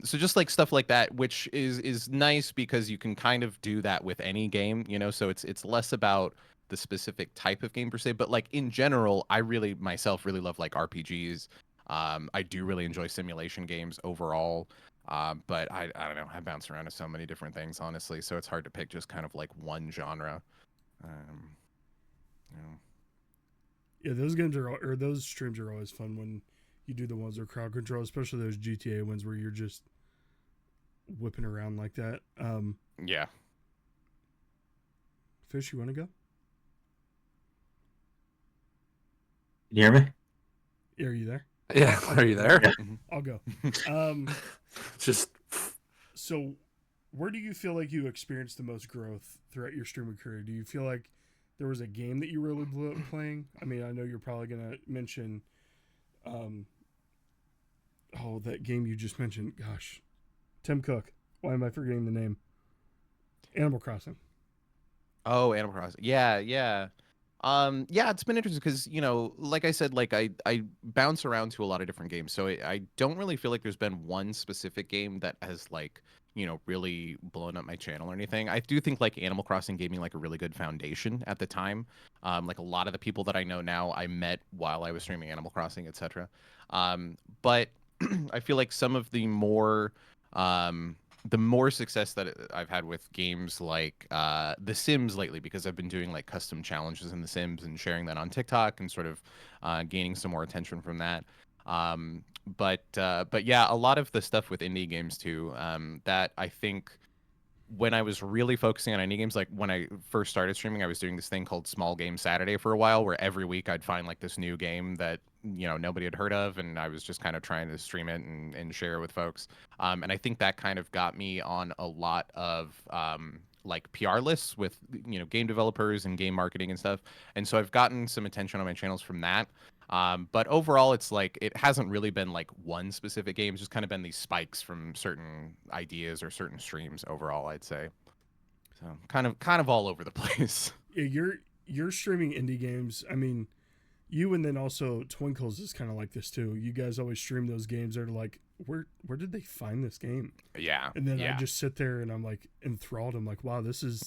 So just like stuff like that, which is nice because you can kind of do that with any game, you know. So it's less about the specific type of game per se, but like in general, I really myself really love like RPGs. I do really enjoy simulation games overall. But I don't know. I bounce around to so many different things, honestly. So it's hard to pick just kind of like one genre. You know. Yeah, those games or those streams are always fun when you do the ones with crowd control, especially those GTA ones where you're just whipping around like that. Yeah. Fish, you want to go? Can you hear me? Yeah, are you there? Yeah, are you there? Yeah. I'll go. Just So, where do you feel like you experienced the most growth throughout your streaming career? Do you feel like there was a game that you really blew up playing? I mean, I know you're probably gonna mention, that game you just mentioned. Gosh, Tim Cook. Why am I forgetting the name? Animal Crossing. Oh, Animal Crossing. Yeah. Yeah, it's been interesting because, you know, like I said, like I bounce around to a lot of different games. So I don't really feel like there's been one specific game that has like, you know, really blown up my channel or anything. I do think like Animal Crossing gave me like a really good foundation at the time. Like a lot of the people that I know now, I met while I was streaming Animal Crossing, etc. But I feel like some of the more success that I've had with games like The Sims lately, because I've been doing like custom challenges in The Sims and sharing that on TikTok and sort of gaining some more attention from that. But yeah, a lot of the stuff with indie games too. That I think when I was really focusing on indie games, like when I first started streaming, I was doing this thing called Small Game Saturday for a while, where every week I'd find like this new game that nobody had heard of, and I was just kind of trying to stream it and share it with folks. And I think that kind of got me on a lot of like PR lists with game developers and game marketing and stuff. And so I've gotten some attention on my channels from that. But overall, it's like it hasn't really been like one specific game. It's just kind of been these spikes from certain ideas or certain streams overall, I'd say. So kind of all over the place. Yeah, you're streaming indie games. I mean, you and then also Twinkles is kind of like this too. You guys always stream those games that are like, where did they find this game? Yeah. And then yeah. I just sit there and I'm like enthralled. I'm like, wow, this is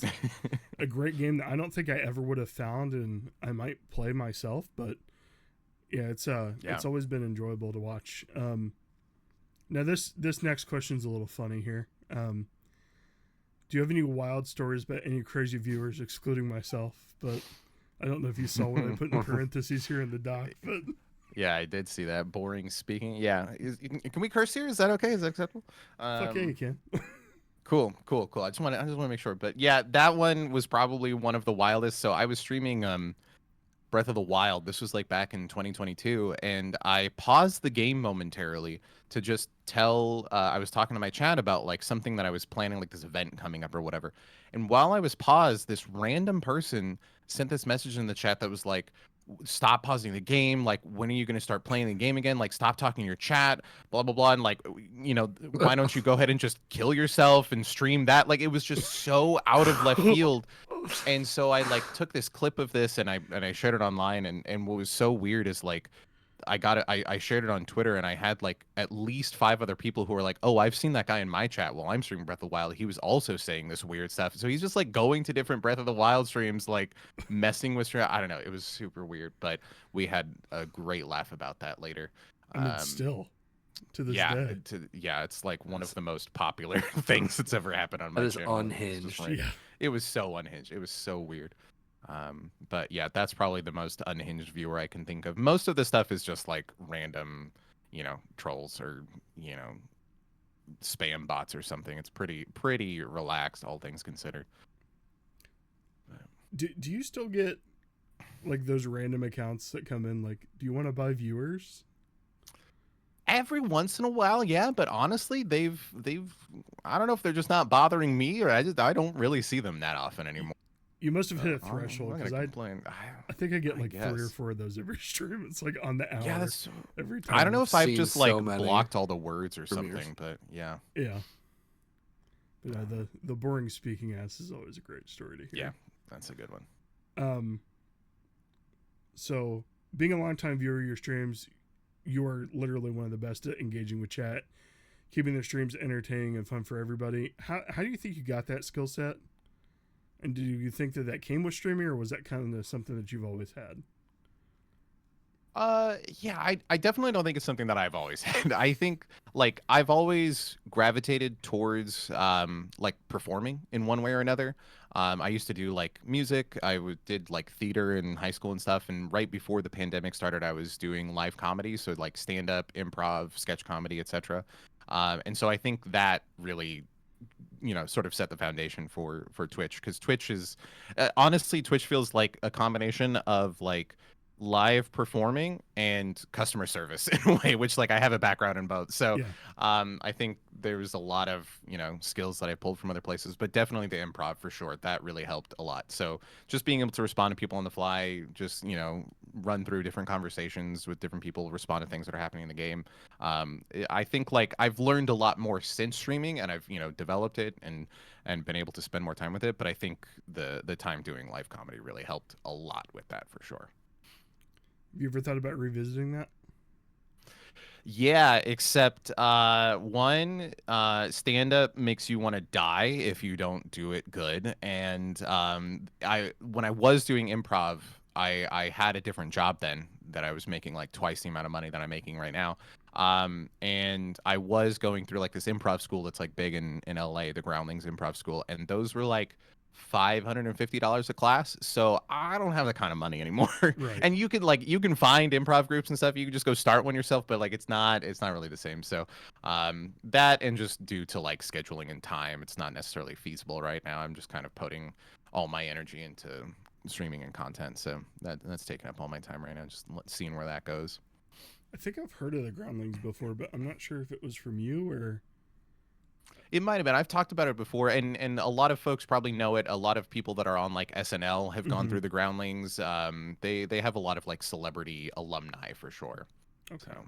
a great game that I don't think I ever would have found, and I might play myself, but yeah, it's always been enjoyable to watch. Now this next question's a little funny here. Do you have any wild stories about any crazy viewers, excluding myself? But I don't know if you saw what I put in parentheses here in the doc. But yeah, I did see that. Boring speaking. Yeah, can we curse here? Is that okay? Is that acceptable? Fuck yeah, you can. Cool. I just want to make sure. But yeah, that one was probably one of the wildest. So I was streaming Breath of the Wild. This was like back in 2022, and I paused the game momentarily to just tell. I was talking to my chat about like something that I was planning, like this event coming up or whatever. And while I was paused, this random person sent this message in the chat that was like, "Stop pausing the game. Like, when are you going to start playing the game again? Like, stop talking to your chat. Blah blah blah. And like, why don't you go ahead and just kill yourself and stream that?" Like, it was just so out of left field. And so I like took this clip of this and I shared it online, and what was so weird is like I shared it on Twitter, and I had like at least 5 other people who were like, "Oh, I've seen that guy in my chat while I'm streaming Breath of the Wild. He was also saying this weird stuff." So he's just like going to different Breath of the Wild streams, like messing with stream. I don't know. It was super weird, but we had a great laugh about that later. I mean, still to this day. It's like one of the most popular things that's ever happened on my channel. That is unhinged. Like, it was so unhinged. It was so weird. But yeah, that's probably the most unhinged viewer I can think of. Most of the stuff is just like random, trolls or, spam bots or something. It's pretty relaxed, all things considered. Do you still get like those random accounts that come in? Like, do you want to buy viewers? Every once in a while, yeah, but honestly, they've I don't know if they're just not bothering me, or I don't really see them that often anymore. You must have hit a threshold, because I think I get like guess. 3 or 4 of those every stream. It's like on the hour. Yeah, every time. I don't know if I've just like so many blocked all the words or something, but yeah. Yeah. But the boring speaking ass is always a great story to hear. Yeah, that's a good one. So being a longtime viewer of your streams, you are literally one of the best at engaging with chat, keeping their streams entertaining and fun for everybody. How do you think you got that skill set? And do you think that came with streaming, or was that kind of something that you've always had? Yeah, I definitely don't think it's something that I've always had. I think like I've always gravitated towards like performing in one way or another. I used to do like music. Did like theater in high school and stuff. And right before the pandemic started, I was doing live comedy, so like stand up, improv, sketch comedy, etc. And so I think that really sort of set the foundation for Twitch, because Twitch is honestly, Twitch feels like a combination of like live performing and customer service in a way, which like I have a background in both. So Yeah. I think there's a lot of skills that I pulled from other places, but definitely the improv for sure, that really helped a lot. So just being able to respond to people on the fly, just run through different conversations with different people, respond to things that are happening in the game. I think like I've learned a lot more since streaming, and I've developed it and been able to spend more time with it. But I think the time doing live comedy really helped a lot with that for sure. Have you ever thought about revisiting that? Yeah, except one, stand-up makes you want to die if you don't do it good. And when I was doing improv, I had a different job then that I was making like twice the amount of money that I'm making right now. And I was going through like this improv school that's like big in LA, the Groundlings Improv School, and those were like $550 a class. So I don't have that kind of money anymore. Right. And you can find improv groups and stuff. You can just go start one yourself, but like it's not really the same. So that, and just due to like scheduling and time, it's not necessarily feasible right now. I'm just kind of putting all my energy into streaming and content. So that's taking up all my time right now, just seeing where that goes. I think I've heard of the Groundlings before, but I'm not sure if it was from you or. It might have been. I've talked about it before, and a lot of folks probably know it. A lot of people that are on like SNL have gone through the Groundlings. They have a lot of like celebrity alumni for sure. Okay. So.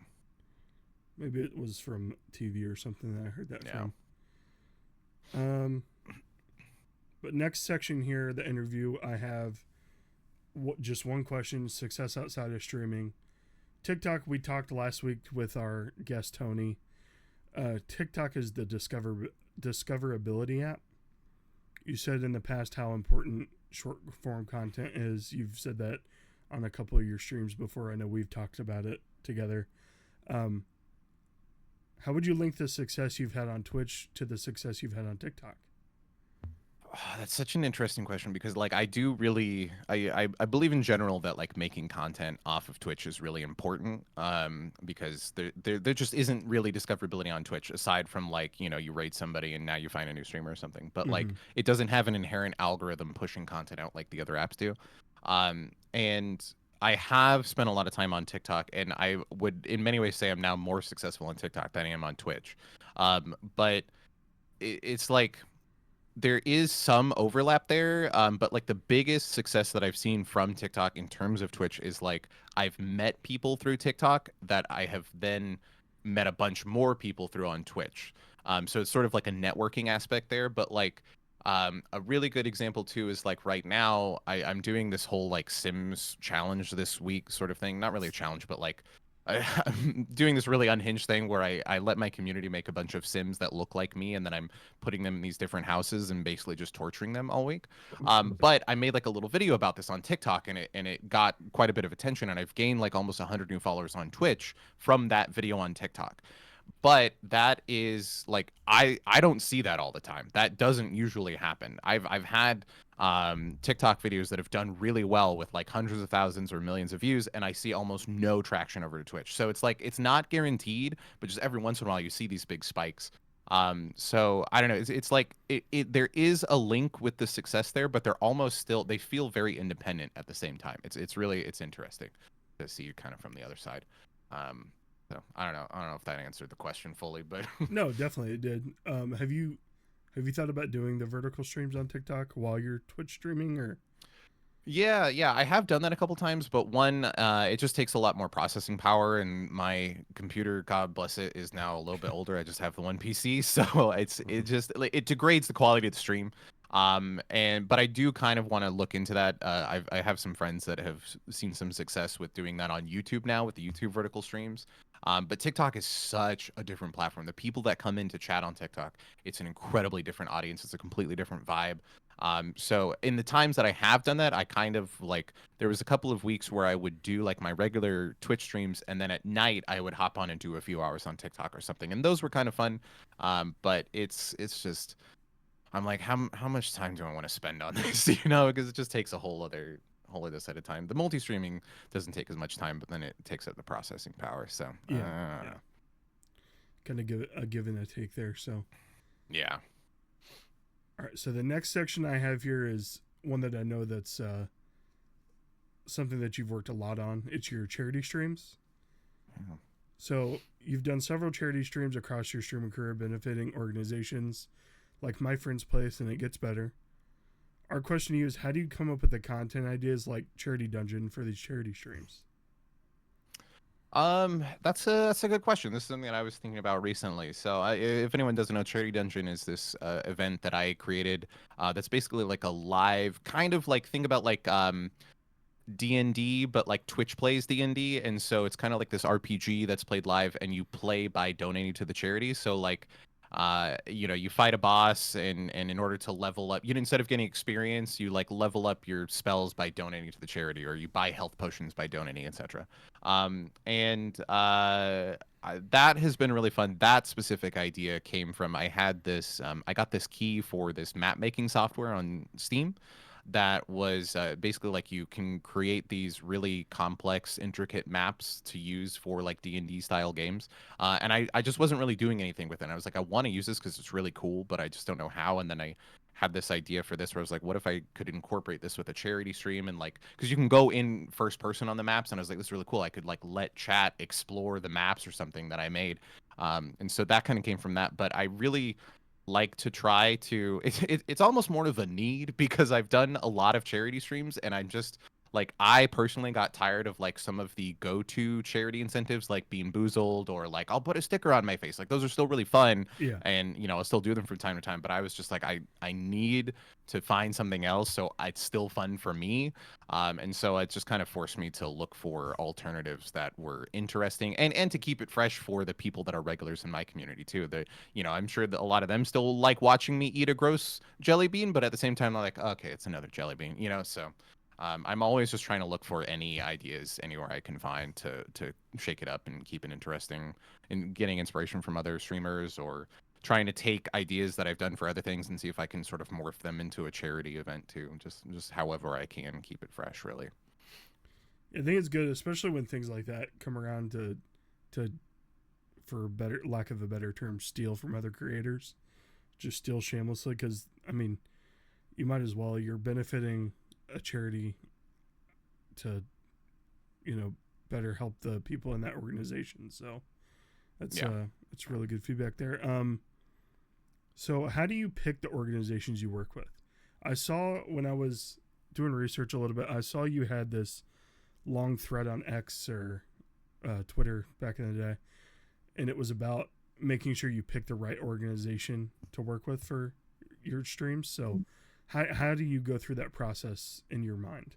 Maybe it was from TV or something that I heard that from. But next section here, the interview, I have just one question: success outside of streaming. TikTok, we talked last week with our guest Tony. TikTok is the discoverability app. You said in the past how important short form content is. You've said that on a couple of your streams before. I know we've talked about it together. How would you link the success you've had on Twitch to the success you've had on TikTok? Oh, that's such an interesting question, because like I do really I believe in general that like making content off of Twitch is really important, because there just isn't really discoverability on Twitch aside from like, you know, you rate somebody and now you find a new streamer or something, but like it doesn't have an inherent algorithm pushing content out like the other apps do. And I have spent a lot of time on TikTok, and I would in many ways say I'm now more successful on TikTok than I am on Twitch. But it's like there is some overlap there, but like the biggest success that I've seen from TikTok in terms of Twitch is like I've met people through TikTok that I have then met a bunch more people through on Twitch. So it's sort of like a networking aspect there, but like a really good example too is like right now I'm doing this whole like Sims challenge this week sort of thing. Not really a challenge, but like I'm doing this really unhinged thing where I let my community make a bunch of Sims that look like me, and then I'm putting them in these different houses and basically just torturing them all week. But I made like a little video about this on TikTok, and it got quite a bit of attention, and I've gained like almost 100 new followers on Twitch from that video on TikTok. But that is like I don't see that all the time. That doesn't usually happen. I've had TikTok videos that have done really well with like hundreds of thousands or millions of views, and I see almost no traction over to Twitch. So it's like it's not guaranteed, but just every once in a while you see these big spikes. So I don't know. It's like there is a link with the success there, but they're almost still, they feel very independent at the same time. It's really interesting to see kind of from the other side. So I don't know if that answered the question fully, but No, definitely it did. Have you thought about doing the vertical streams on TikTok while you're Twitch streaming, or? Yeah, I have done that a couple times, but one, it just takes a lot more processing power, and my computer, God bless it, is now a little bit older. I just have the one PC, so it degrades the quality of the stream. But I do kind of want to look into that. I have some friends that have seen some success with doing that on YouTube now with the YouTube vertical streams. But TikTok is such a different platform. The people that come in to chat on TikTok, it's an incredibly different audience. It's a completely different vibe. So in the times that I have done that, I kind of like, there was a couple of weeks where I would do like my regular Twitch streams, and then at night I would hop on and do a few hours on TikTok or something. And those were kind of fun. But it's just, I'm like, how much time do I want to spend on this? You know, because it just takes a whole other set of time. The multi-streaming doesn't take as much time, but then it takes up the processing power. So Yeah. Kind of give a give and a take there. So yeah. All right. So the next section I have here is one that I know that's something that you've worked a lot on. It's your charity streams. Yeah. So you've done several charity streams across your streaming career benefiting organizations like My Friend's Place and It Gets Better. Our question to you is, how do you come up with the content ideas like Charity Dungeon for these charity streams? That's a good question. This is something that I was thinking about recently. So if anyone doesn't know, Charity Dungeon is this event that I created that's basically like a live, kind of like, think about like D&D, but like Twitch plays D&D, and so it's kind of like this RPG that's played live, and you play by donating to the charity. So like you fight a boss, and in order to level up, instead of getting experience, you like level up your spells by donating to the charity, or you buy health potions by donating, etc. And that has been really fun. That specific idea came from, I got this key for this map making software on Steam that was basically like you can create these really complex, intricate maps to use for like D&D style games. And I just wasn't really doing anything with it. And I was like, I want to use this because it's really cool, but I just don't know how. And then I had this idea for this where I was like, what if I could incorporate this with a charity stream? And like, because you can go in first person on the maps. And I was like, this is really cool. I could like let chat explore the maps or something that I made. And so that kind of came from that. But I really like to try to it's almost more of a need because I've done a lot of charity streams, and I'm just like, I personally got tired of like some of the go-to charity incentives like being boozled, or like I'll put a sticker on my face. Like those are still really fun, Yeah. and I'll still do them from time to time, but I was just like, I need to find something else so it's still fun for me. And so it just kind of forced me to look for alternatives that were interesting, and to keep it fresh for the people that are regulars in my community too. I'm sure that a lot of them still like watching me eat a gross jelly bean, but at the same time, they're like, okay, it's another jelly bean, so I'm always just trying to look for any ideas anywhere I can find to shake it up and keep it interesting, and getting inspiration from other streamers, or trying to take ideas that I've done for other things and see if I can sort of morph them into a charity event too. Just however I can keep it fresh, really. I think it's good, especially when things like that come around to for better lack of a better term, steal from other creators. Just steal shamelessly, because I mean, you might as well. You're benefiting a charity to better help the people in that organization. So that's it's really good feedback there. So how do you pick the organizations you work with? I saw when I was doing research a little bit, I saw you had this long thread on X or Twitter back in the day, and it was about making sure you pick the right organization to work with for your streams. So how do you go through that process in your mind?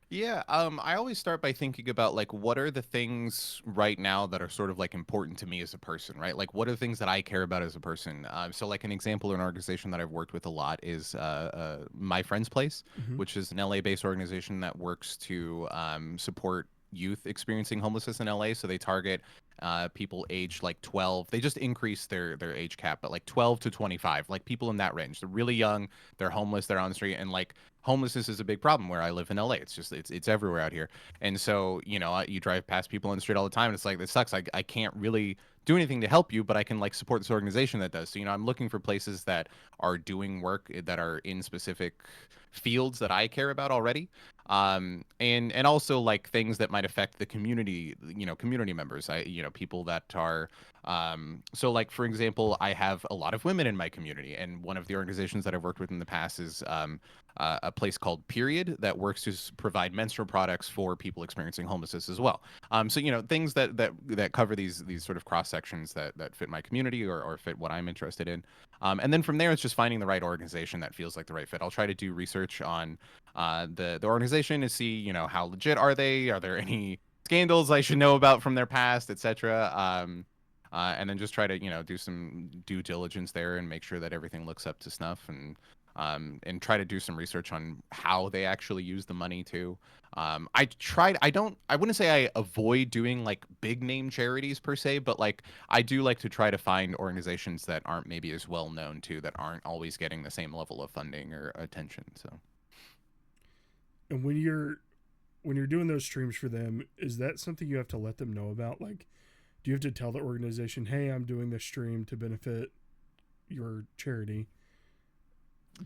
Yeah, I always start by thinking about like, what are the things right now that are sort of like important to me as a person, right? Like, what are the things that I care about as a person? So like an example, or an organization that I've worked with a lot is My Friend's Place, Mm-hmm. which is an LA-based organization that works to support youth experiencing homelessness in LA. So they target people aged like 12. They just increased their age cap, but like 12 to 25, like people in that range. They're really young, they're homeless, they're on the street, and like homelessness is a big problem where I live in LA. It's everywhere out here. And so, you drive past people on the street all the time, and it's like, this sucks. I can't really do anything to help you, but I can like support this organization that does. So, I'm looking for places that are doing work that are in specific fields that I care about already. And also like things that might affect the community, community members. People that are so like, for example, I have a lot of women in my community, and one of the organizations that I've worked with in the past is a place called Period that works to provide menstrual products for people experiencing homelessness as well. So things that cover these sort of cross sections that fit my community, or fit what I'm interested in. And then from there, it's just finding the right organization that feels like the right fit. I'll try to do research on the organization to see how legit are they? Are there any scandals I should know about from their past, etc. And then just try to do some due diligence there and make sure that everything looks up to snuff, and try to do some research on how they actually use the money too. I wouldn't say I avoid doing like big name charities per se, but like I do like to try to find organizations that aren't maybe as well known too, that aren't always getting the same level of funding or attention. So. And when you're doing those streams for them, is that something you have to let them know about? Like, do you have to tell the organization, hey, I'm doing this stream to benefit your charity?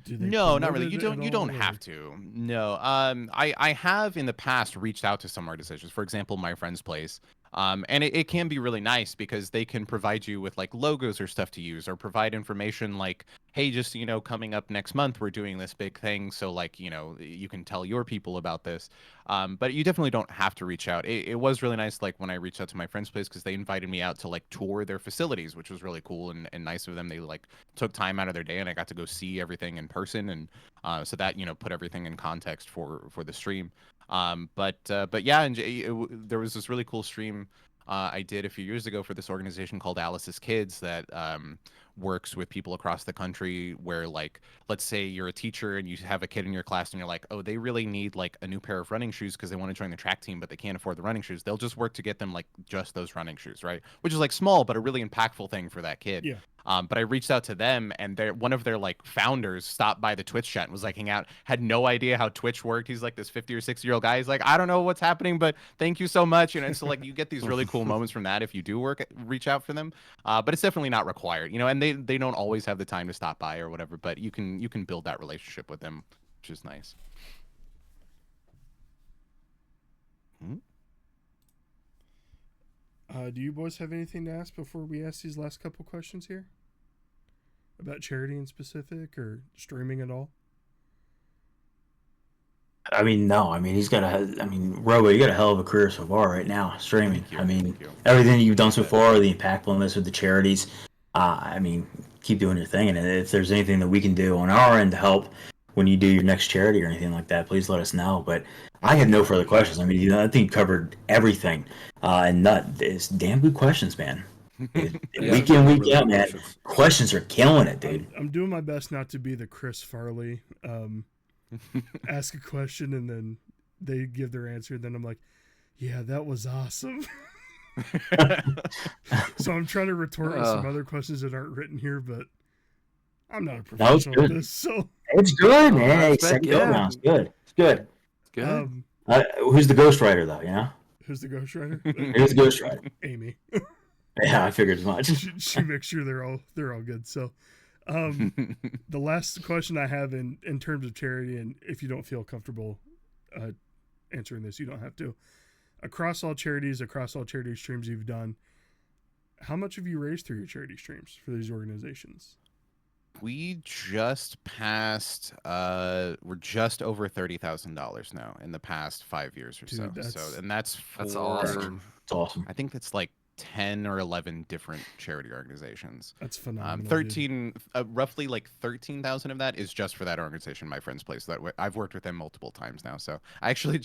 No, not really. You don't have to. No. I have in the past reached out to some organizations. For example, My Friend's Place. And it can be really nice because they can provide you with like logos or stuff to use, or provide information like, hey, just coming up next month we're doing this big thing, so like you can tell your people about this. But you definitely don't have to reach out. It was really nice, like when I reached out to My Friend's Place, because they invited me out to like tour their facilities, which was really cool and nice of them. They like took time out of their day, and I got to go see everything in person, and so that put everything in context for the stream. But yeah, and there was this really cool stream I did a few years ago for this organization called Alice's Kids that works with people across the country where, like, let's say you're a teacher and you have a kid in your class and you're like, oh, they really need like a new pair of running shoes because they want to join the track team, but they can't afford the running shoes. They'll just work to get them like just those running shoes, right? Which is like small, but a really impactful thing for that kid. Yeah. But I reached out to them, and one of their like founders stopped by the Twitch chat and was like, hang out, had no idea how Twitch worked. He's like this 50 or 60-year-old guy. He's like, I don't know what's happening, but thank you so much. And so like you get these really cool moments from that if you do reach out for them. But it's definitely not required, and they don't always have the time to stop by or whatever. But you can build that relationship with them, which is nice. Do you boys have anything to ask before we ask these last couple questions here? About charity in specific or streaming at all? I mean, no. I mean, Robo, you got a hell of a career so far right now, streaming. Thank you. I mean, Thank you. everything you've done so far, the impactfulness with the charities. I mean, keep doing your thing. And if there's anything that we can do on our end to help when you do your next charity or anything like that, please let us know. But I have no further questions. I mean, I think you covered everything. And it's damn good questions, man. Week in, week out, man. Questions are killing it, dude. I'm doing my best not to be the Chris Farley. Ask a question and then they give their answer. And then I'm like, yeah, that was awesome. So I'm trying to retort with some other questions that aren't written here, but I'm not a professional at this. So it's good, man. Hey, second go round. It's good. It's good. It's good. Who's the ghostwriter, though? You know? Who's the ghostwriter? Who's the ghostwriter? Amy. Yeah, I figured as much. She makes sure they're all good. So, the last question I have in terms of charity, and if you don't feel comfortable answering this, you don't have to. Across all charity streams you've done, how much have you raised through your charity streams for these organizations? We just passed. We're just over $30,000 now in the past 5 years or so. That's awesome. It's awesome. I think it's like 10 or 11 different charity organizations. That's phenomenal. 13, roughly like 13,000 of that is just for that organization, My Friend's Place. That I've worked with them multiple times now. So I actually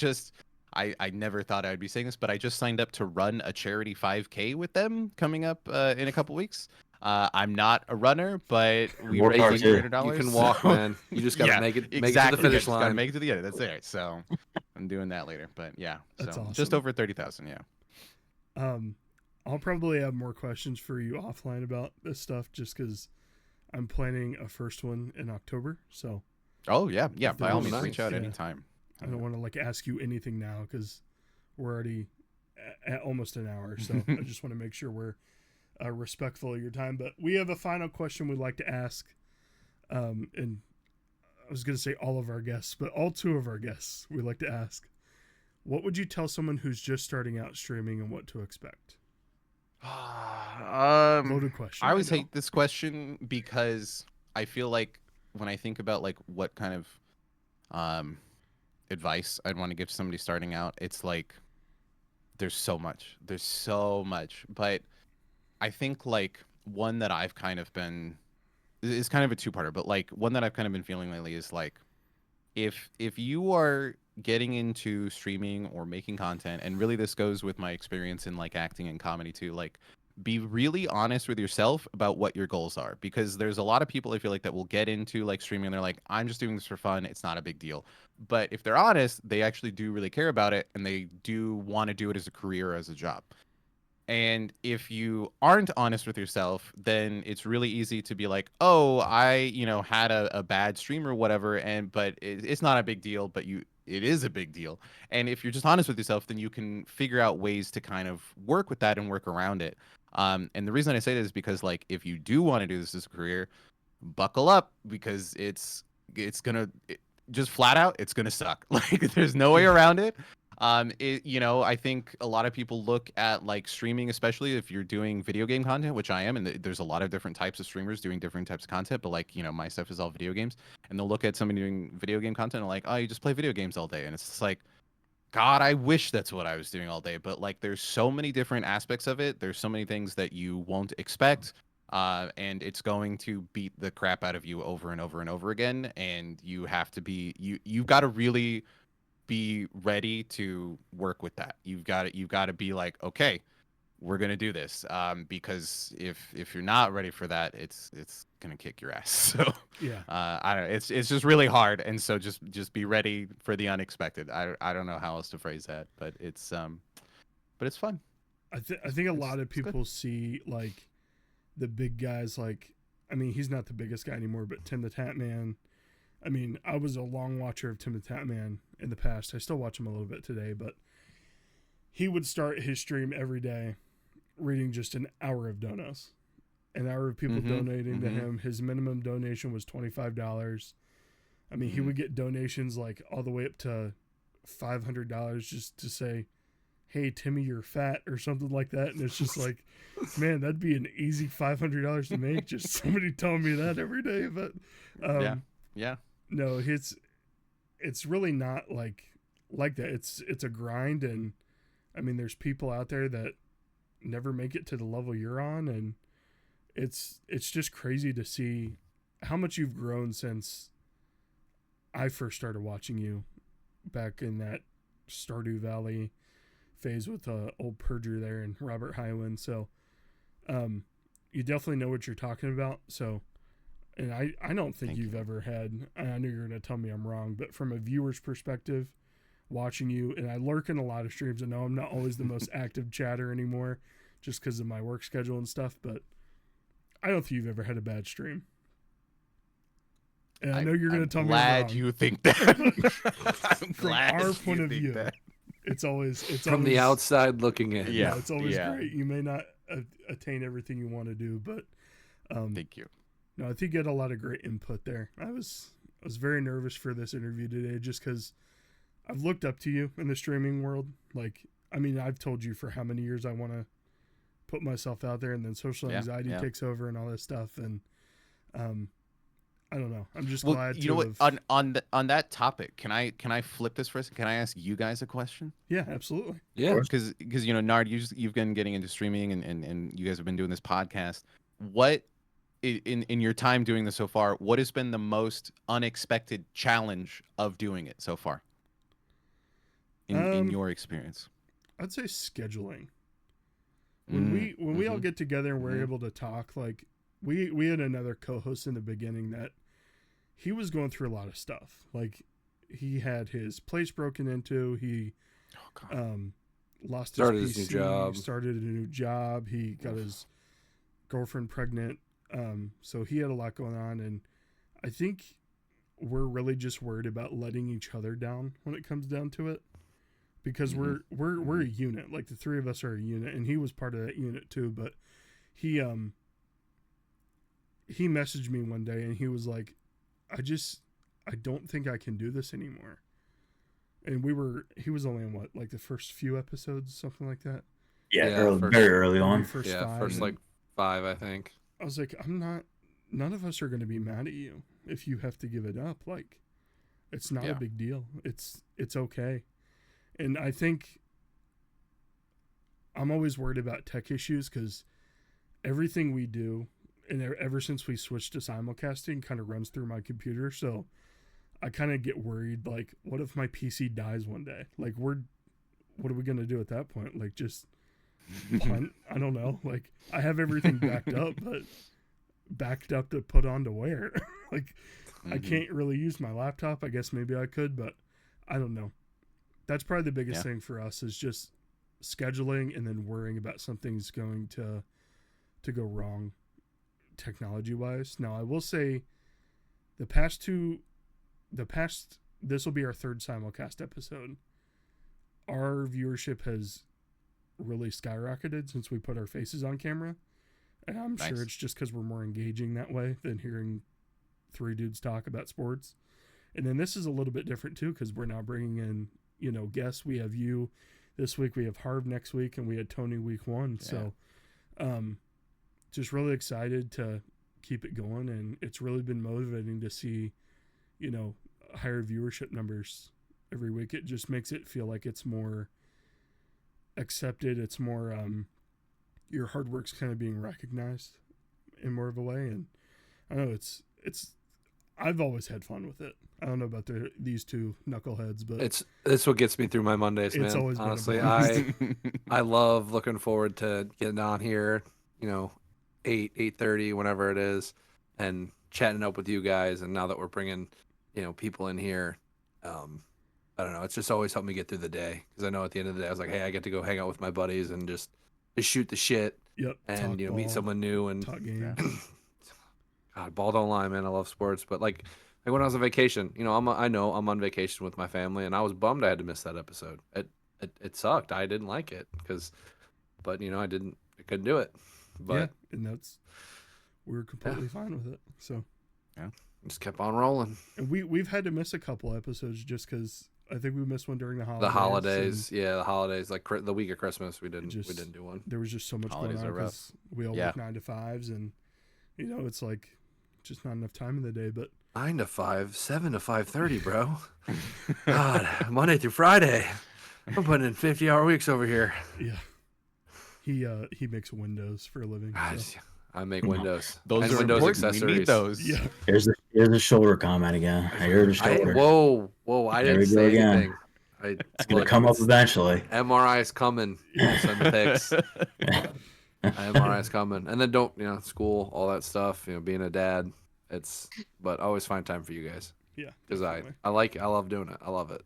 I never thought I'd be saying this, but I just signed up to run a charity 5K with them coming up in a couple weeks. I'm not a runner, but we raised $800. You can walk, man. You just gotta make it to the finish line. Gotta make it to the end. That's it. So I'm doing that later. But yeah, that's awesome. Just over 30,000. Yeah. I'll probably have more questions for you offline about this stuff, just because I'm planning a first one in October. So. Oh yeah. By all means, reach out anytime. I don't want to ask you anything now because we're already at almost an hour. So I just want to make sure we're respectful of your time. But we have a final question we'd like to ask. And I was going to say all of our guests, but all two of our guests we'd like to ask. What would you tell someone who's just starting out streaming and what to expect? Loaded question. I always hate this question because I feel like when I think about like what kind of advice I'd want to give to somebody starting out, it's like there's so much, but I think like one that I've kind of been is kind of a two-parter, but like one that I've kind of been feeling lately is like if you are getting into streaming or making content, and really this goes with my experience in like acting and comedy too, like be really honest with yourself about what your goals are, because there's a lot of people I feel like that will get into like streaming and they're like, I'm just doing this for fun, it's not a big deal. But if they're honest, they actually do really care about it and they do want to do it as a career, as a job. And if you aren't honest with yourself, then it's really easy to be like, oh, I had a bad stream or whatever, but it's not a big deal, but it is a big deal. And if you're just honest with yourself, then you can figure out ways to kind of work with that and work around it. And the reason I say this is because like if you do want to do this as a career, buckle up, because it's gonna just flat out, it's gonna suck. Like there's no way around it. I think a lot of people look at like streaming, especially if you're doing video game content, which I am, and there's a lot of different types of streamers doing different types of content, but like, my stuff is all video games, and they'll look at somebody doing video game content and like, oh, you just play video games all day. And it's just like, God, I wish that's what I was doing all day. But like, there's so many different aspects of it. There's so many things that you won't expect. And it's going to beat the crap out of you over and over and over again. And you have to be, you've got to really be ready to work with that. You've got to be like, okay, we're gonna do this, because if you're not ready for that, it's gonna kick your ass. So Yeah. I don't know, it's just really hard, and so just be ready for the unexpected. I don't know how else to phrase that, but it's fun. I think a lot of It's good. people see like the big guys, like, I mean, he's not the biggest guy anymore, but Tim the Tap Man. I mean, I was a long watcher of Tim the Tap Man in the past. I still watch him a little bit today, but he would start his stream every day reading just an hour of donos. An hour of people donating to him. His minimum donation was $25. I mean, he would get donations like all the way up to $500 just to say, "Hey, Timmy, you're fat," or something like that. And it's just like, man, that'd be an easy $500 to make. Just somebody telling me that every day. But Yeah. no, it's really not like that. It's a grind, and I mean, there's people out there that never make it to the level you're on, and it's just crazy to see how much you've grown since I first started watching you back in that Stardew Valley phase with old Perger there and Robert Hyland. So you definitely know what you're talking about. So, and I don't think you've ever had, I know you're going to tell me I'm wrong, but from a viewer's perspective, watching you, and I lurk in a lot of streams. I know I'm not always the most active chatter anymore just because of my work schedule and stuff, but I don't think you've ever had a bad stream. And I know you're going to tell me I'm wrong. Glad you think that. I'm From glad our you point of think view, that. it's always From the outside looking in. Yeah. it's always great. You may not attain everything you want to do, but Thank you. no, I think you had a lot of great input there. I was very nervous for this interview today just because I've looked up to you in the streaming world. Like, I mean, I've told you for how many years I want to put myself out there, and then social anxiety takes over and all this stuff. And I don't know. I'm just glad to. You know what? On that topic, can I flip this for a second? Can I ask you guys a question? Yeah, absolutely. Yeah. Because you know, Nard, you've been getting into streaming, and you guys have been doing this podcast. What in your time doing this so far, what has been the most unexpected challenge of doing it so far? In your experience, I'd say scheduling. When we all get together and we're able to talk, like we had another co-host in the beginning that he was going through a lot of stuff. Like, he had his place broken into. He lost his PC, new job. started a new job. He got his girlfriend pregnant. So he had a lot going on, and I think we're really just worried about letting each other down when it comes down to it, because we're a unit. Like, the three of us are a unit, and he was part of that unit too. But he messaged me one day and he was like, I don't think I can do this anymore. And he was only in like the first few episodes, something like that. Yeah, very early on. First like 5, I think. I was like, none of us are going to be mad at you if you have to give it up. Like, it's not a big deal. It's okay. And I think I'm always worried about tech issues because everything we do, and ever since we switched to simulcasting, kind of runs through my computer. So I kind of get worried, like, what if my PC dies one day? Like, what are we going to do at that point? Like, just punt? I don't know. Like, I have everything backed up, but backed up to put on to where? Like, I can't really use my laptop. I guess maybe I could, but I don't know. That's probably the biggest thing for us, is just scheduling and then worrying about something's going to go wrong technology wise. Now, I will say this will be our third simulcast episode. Our viewership has really skyrocketed since we put our faces on camera. And I'm sure it's just because we're more engaging that way than hearing three dudes talk about sports. And then this is a little bit different too, because we're now bringing in, guests. We have you this week, we have Harv next week, and we had Tony week 1. Yeah. So, just really excited to keep it going, and it's really been motivating to see, higher viewership numbers every week. It just makes it feel like it's more accepted. It's more, your hard work's kind of being recognized in more of a way. And I don't know, I've always had fun with it. I don't know about these two knuckleheads, but It's what gets me through my Mondays, man. It's always been a Honestly, blast. I love looking forward to getting on here, 8:30, whenever it is, and chatting up with you guys. And now that we're bringing, people in here, I don't know. It's just always helped me get through the day, because I know at the end of the day, I was like, hey, I get to go hang out with my buddies and just shoot the shit. Yep. And Talk meet ball, someone new and talk games. God, ball don't lie, man. I love sports, but like when I was on vacation, I know I'm on vacation with my family, and I was bummed I had to miss that episode. It sucked. I didn't like it but I couldn't do it. But Yeah, and we're completely fine with it. So just kept on rolling. And we've had to miss a couple episodes just because I think we missed one during the holidays. The holidays, like the week of Christmas, we didn't do one. There was just so much Holidays going on are rough. because we all work 9 to 5s, and it's like just not enough time in the day. But 9 to 5, 7 to 5:30, bro. God, Monday through Friday. I'm putting in 50-hour weeks over here. yeah, he makes windows for a living. So. I make windows. Those and are Windows important. accessories. We need those. Yeah, Here's the shoulder comment again. I heard the shoulder. Whoa! I There didn't we go say again. anything. It's gonna come up eventually. MRI is coming. I'll send the pics. MRI is coming, and then school, all that stuff. Being a dad. But I always find time for you guys. yeah, Because definitely. I love doing it. I love it.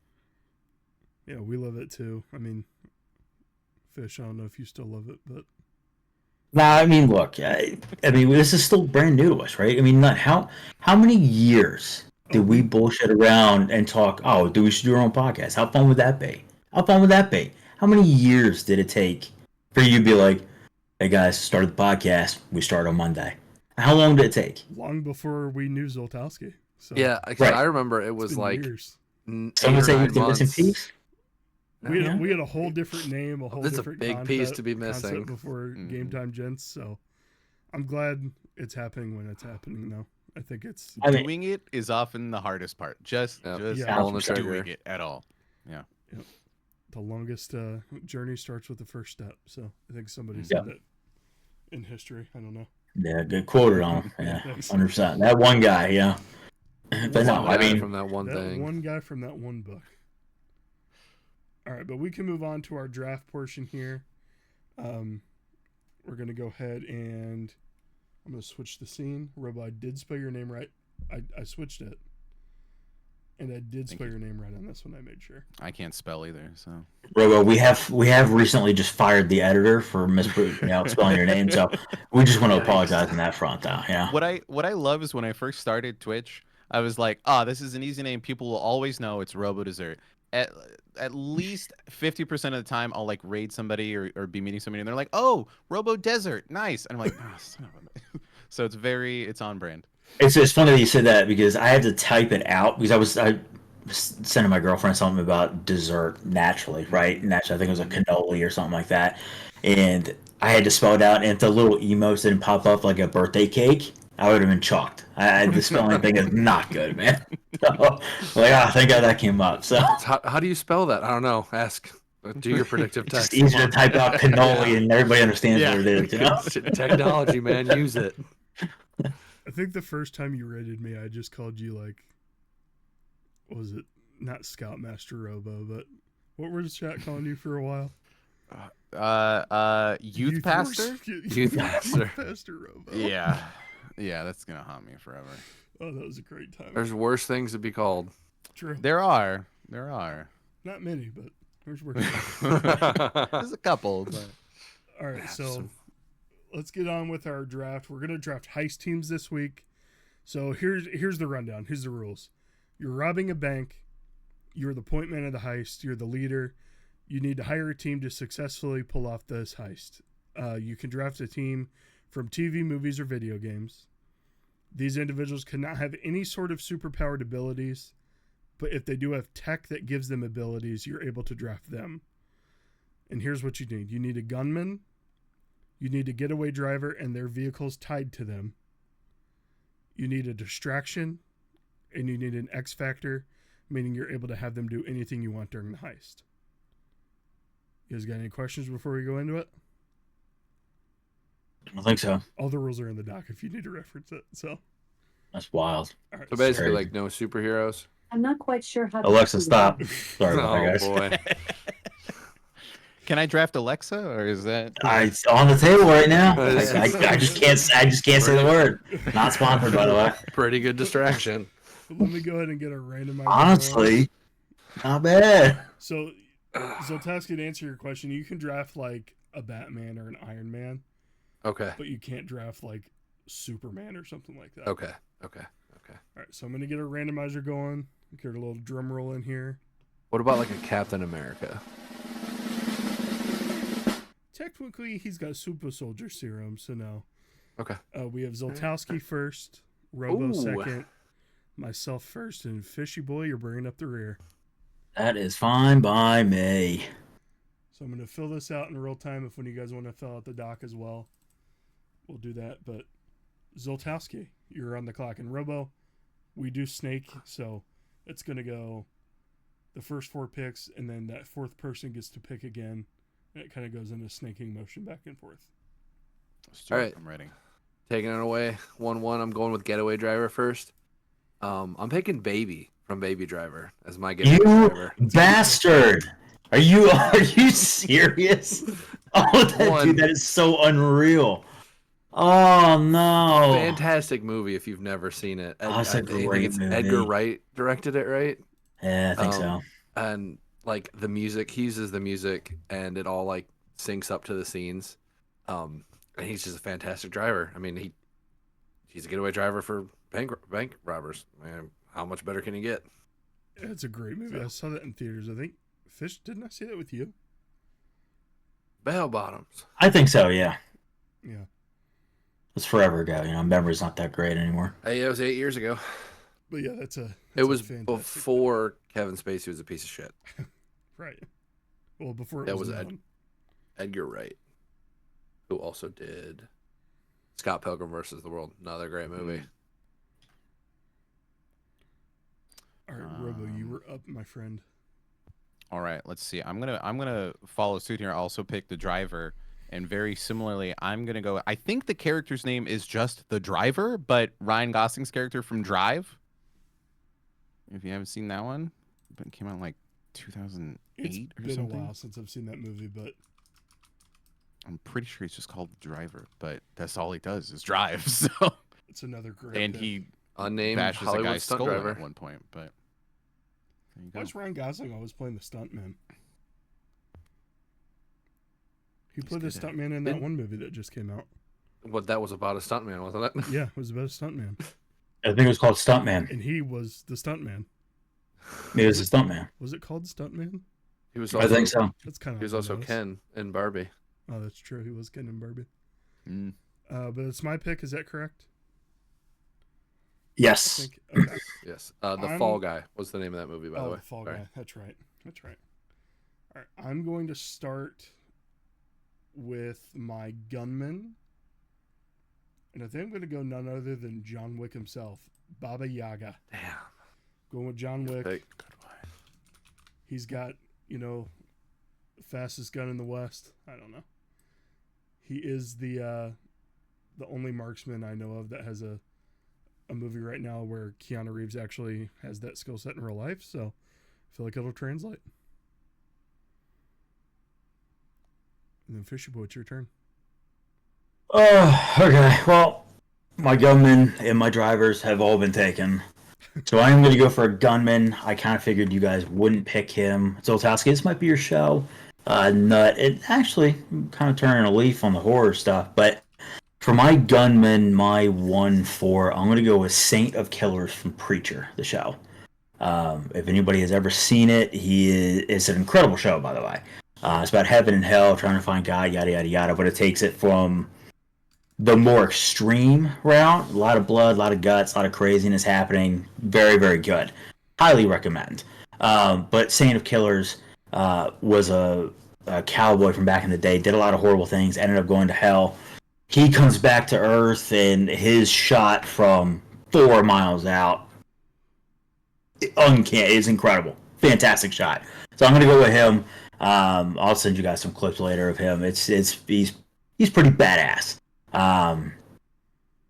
Yeah, we love it too. I mean, Fish, I don't know if you still love it, but Nah, I mean, look, I mean, this is still brand new to us, right? I mean, how many years did we bullshit around and talk? Oh, we should do our own podcast. How fun would that be? How many years did it take for you to be like, hey guys, started the podcast. We start on Monday. How long did it take? long before we knew Zoltowski. So Yeah, Right. I remember it it's was been like years. 8 Someone or say 9 we can miss in months. peace. We had, Yeah. we had a whole different name, a whole This is a different big piece to be concept missing. before Game Time Gents. So I'm glad it's happening when it's happening though. I think it's I mean, Doing it is often the hardest part. Just Yeah. Pulling the doing trigger. it at all. the longest journey starts with the first step. So I think somebody Yeah. said that in history. I don't know. yeah, good quoted on him. Yeah, Thanks. 100%. That one guy, yeah. But no, One I guy mean, from that one That thing. one guy from that one book. All right, but we can move on to our draft portion here. We're gonna go ahead and I'm gonna switch the scene. Robo, I did spell your name right. I switched it, and I did spell your name right on this one. I made sure. I can't spell either, so Robo, we have recently just fired the editor for spelling your name, so we just want to apologize on that front, though. Yeah. what I love is when I first started Twitch, I was like, this is an easy name. People will always know it's Robo Dessert. At least 50% of the time, I'll like raid somebody or be meeting somebody, and they're like, "Oh, Robo Desert, nice." And I'm like, son of a... So it's on brand. It's funny that you said that because I had to type it out because I was sending my girlfriend something about dessert naturally, right? Naturally, I think it was a cannoli or something like that, and I had to spell it out. And if the little emotes didn't pop up like a birthday cake, I would have been chalked. The spelling thing is not good, man. So, thank God that came up. So How do you spell that? I don't know. Ask. Do your predictive it's text. just easier to type out cannoli and everybody understands what it is. You know? Technology, man. Use it. I think the first time you rated me, I just called you like, what was it? Not Scoutmaster Robo, but what was chat calling you for a while? Youth pastor. Youth pastor. Pastor Robo. Yeah, that's gonna haunt me forever. Oh, that was a great time. There's worse things to be called. True. There are. Not many, but there's worse. There's a couple, but All right, so let's get on with our draft. We're gonna draft heist teams this week. So here's the rundown. Here's the rules. You're robbing a bank. You're the point man of the heist. You're the leader. You need to hire a team to successfully pull off this heist. You can draft a team from TV, movies, or video games. These individuals cannot have any sort of superpowered abilities, but if they do have tech that gives them abilities, you're able to draft them. And here's what you need. You need a gunman. You need a getaway driver and their vehicles tied to them. You need a distraction, and you need an X factor, meaning you're able to have them do anything you want during the heist. You guys got any questions before we go into it? I don't think so. All the rules are in the doc if you need to reference it. So That's wild. all right, So basically, Crazy. like no superheroes. I'm not quite sure how to Alexa, do stop. that. Sorry about that, Oh guys. boy. Can I draft Alexa, or is that? It's on the table right now. It I is. just can't say the word. Not sponsored, by the way. Pretty good distraction. Let me go ahead and get a randomizer. going. Honestly, not bad. So, Zoltaski, to answer your question, you can draft like a Batman or an Iron Man, Okay. but you can't draft like Superman or something like that. Okay. Okay. All right, so I'm gonna get a randomizer going. Get a little drum roll in here. What about like a Captain America? Technically, he's got super soldier serum, so no. Okay. We have Zoltowski first, Robo Ooh. second, myself first, and Fishy Boy, you're bringing up the rear. That is fine by me. So I'm going to fill this out in real time. If when you guys want to fill out the doc as well, we'll do that. But Zoltowski, you're on the clock. And Robo, we do snake, so it's going to go the first 4 picks, and then that 4th person gets to pick again. And it kind of goes into snaking motion back and forth. All right. I'm ready. Taking it away. 1-1. I'm going with Getaway Driver first. I'm picking Baby from Baby Driver as my Getaway You Driver. bastard! Are you serious? Oh, dude, that is so unreal. Oh no! Fantastic movie if you've never seen it. It's a great it's movie. Edgar Wright directed it, right? Yeah, I think so. And like the music, he uses the music, and it all like syncs up to the scenes. And he's just a fantastic driver. I mean, he's a getaway driver for bank robbers. Man, how much better can you get? It's a great movie. I saw that in theaters. I think Fish, didn't I see that with you? Bell bottoms. I think so. Yeah, Yeah. it's forever ago. Memory's not that great anymore. Hey, it was 8 years ago. But yeah, that's It was fantastic. before Kevin Spacey was a piece of shit. Right. Well, before it That was was known. Edgar Wright, who also did Scott Pilgrim versus the World. Another great movie. All right, Robo, you were up, my friend. All right, let's see. I'm gonna follow suit here. Also pick the driver, and very similarly, I'm gonna go. I think the character's name is just the driver, but Ryan Gosling's character from Drive. If you haven't seen that one, it came out in like 2008 It's or been something. a while since I've seen that movie, but I'm pretty sure he's just called the driver, but that's all he does is drive. So it's another great and pick. he Unnamed bashes a Hollywood guy's stunt skull in driver. at one point, but there you go. Why is Ryan Gosling always playing the stuntman? He played the good at it. stuntman in that one movie that just came out. What that was about a stuntman, wasn't it? Yeah, it was about a stuntman. I think it was called Stuntman. And he was the stuntman. It was a Stuntman. Was it called Stuntman? He was. I Also, think so. That's kind of. He was also Ken in Barbie. Oh, that's true. He was Ken and Barbie. Mm. But it's my pick. Is that correct? I Yes. think. Okay. Yes. The I'm- Fall Guy was the name of that movie, by the way. The Fall Sorry. Guy. That's right. That's right. All right. I'm going to start with my gunman. And I think I'm going to go none other than John Wick himself, Baba Yaga. Damn. Going with John Wick. Pick. He's got, the fastest gun in the West. I don't know. He is the only marksman I know of that has a movie right now where Keanu Reeves actually has that skill set in real life. So I feel like it'll translate. And then Fishy Boy, it's your turn. Oh, okay. Well, my gunmen and my drivers have all been taken. So I'm going to go for a gunman. I kind of figured you guys wouldn't pick him. Zoltowski, this might be your show. Nut. It actually kind of turning a leaf on the horror stuff. But for my gunman, my 1-4, I'm going to go with Saint of Killers from Preacher, the show. If anybody has ever seen it, it's an incredible show, by the way. It's about heaven and hell, trying to find God, yada, yada, yada. But it takes it from the more extreme route. A lot of blood, a lot of guts, a lot of craziness happening. Very, very good. Highly recommend. But Saint of Killers was a cowboy from back in the day, did a lot of horrible things, ended up going to hell. He comes back to Earth, and his shot from 4 miles out, uncanny. It's incredible. Fantastic shot. So I'm going to go with him. I'll send you guys some clips later of him. He's pretty badass. And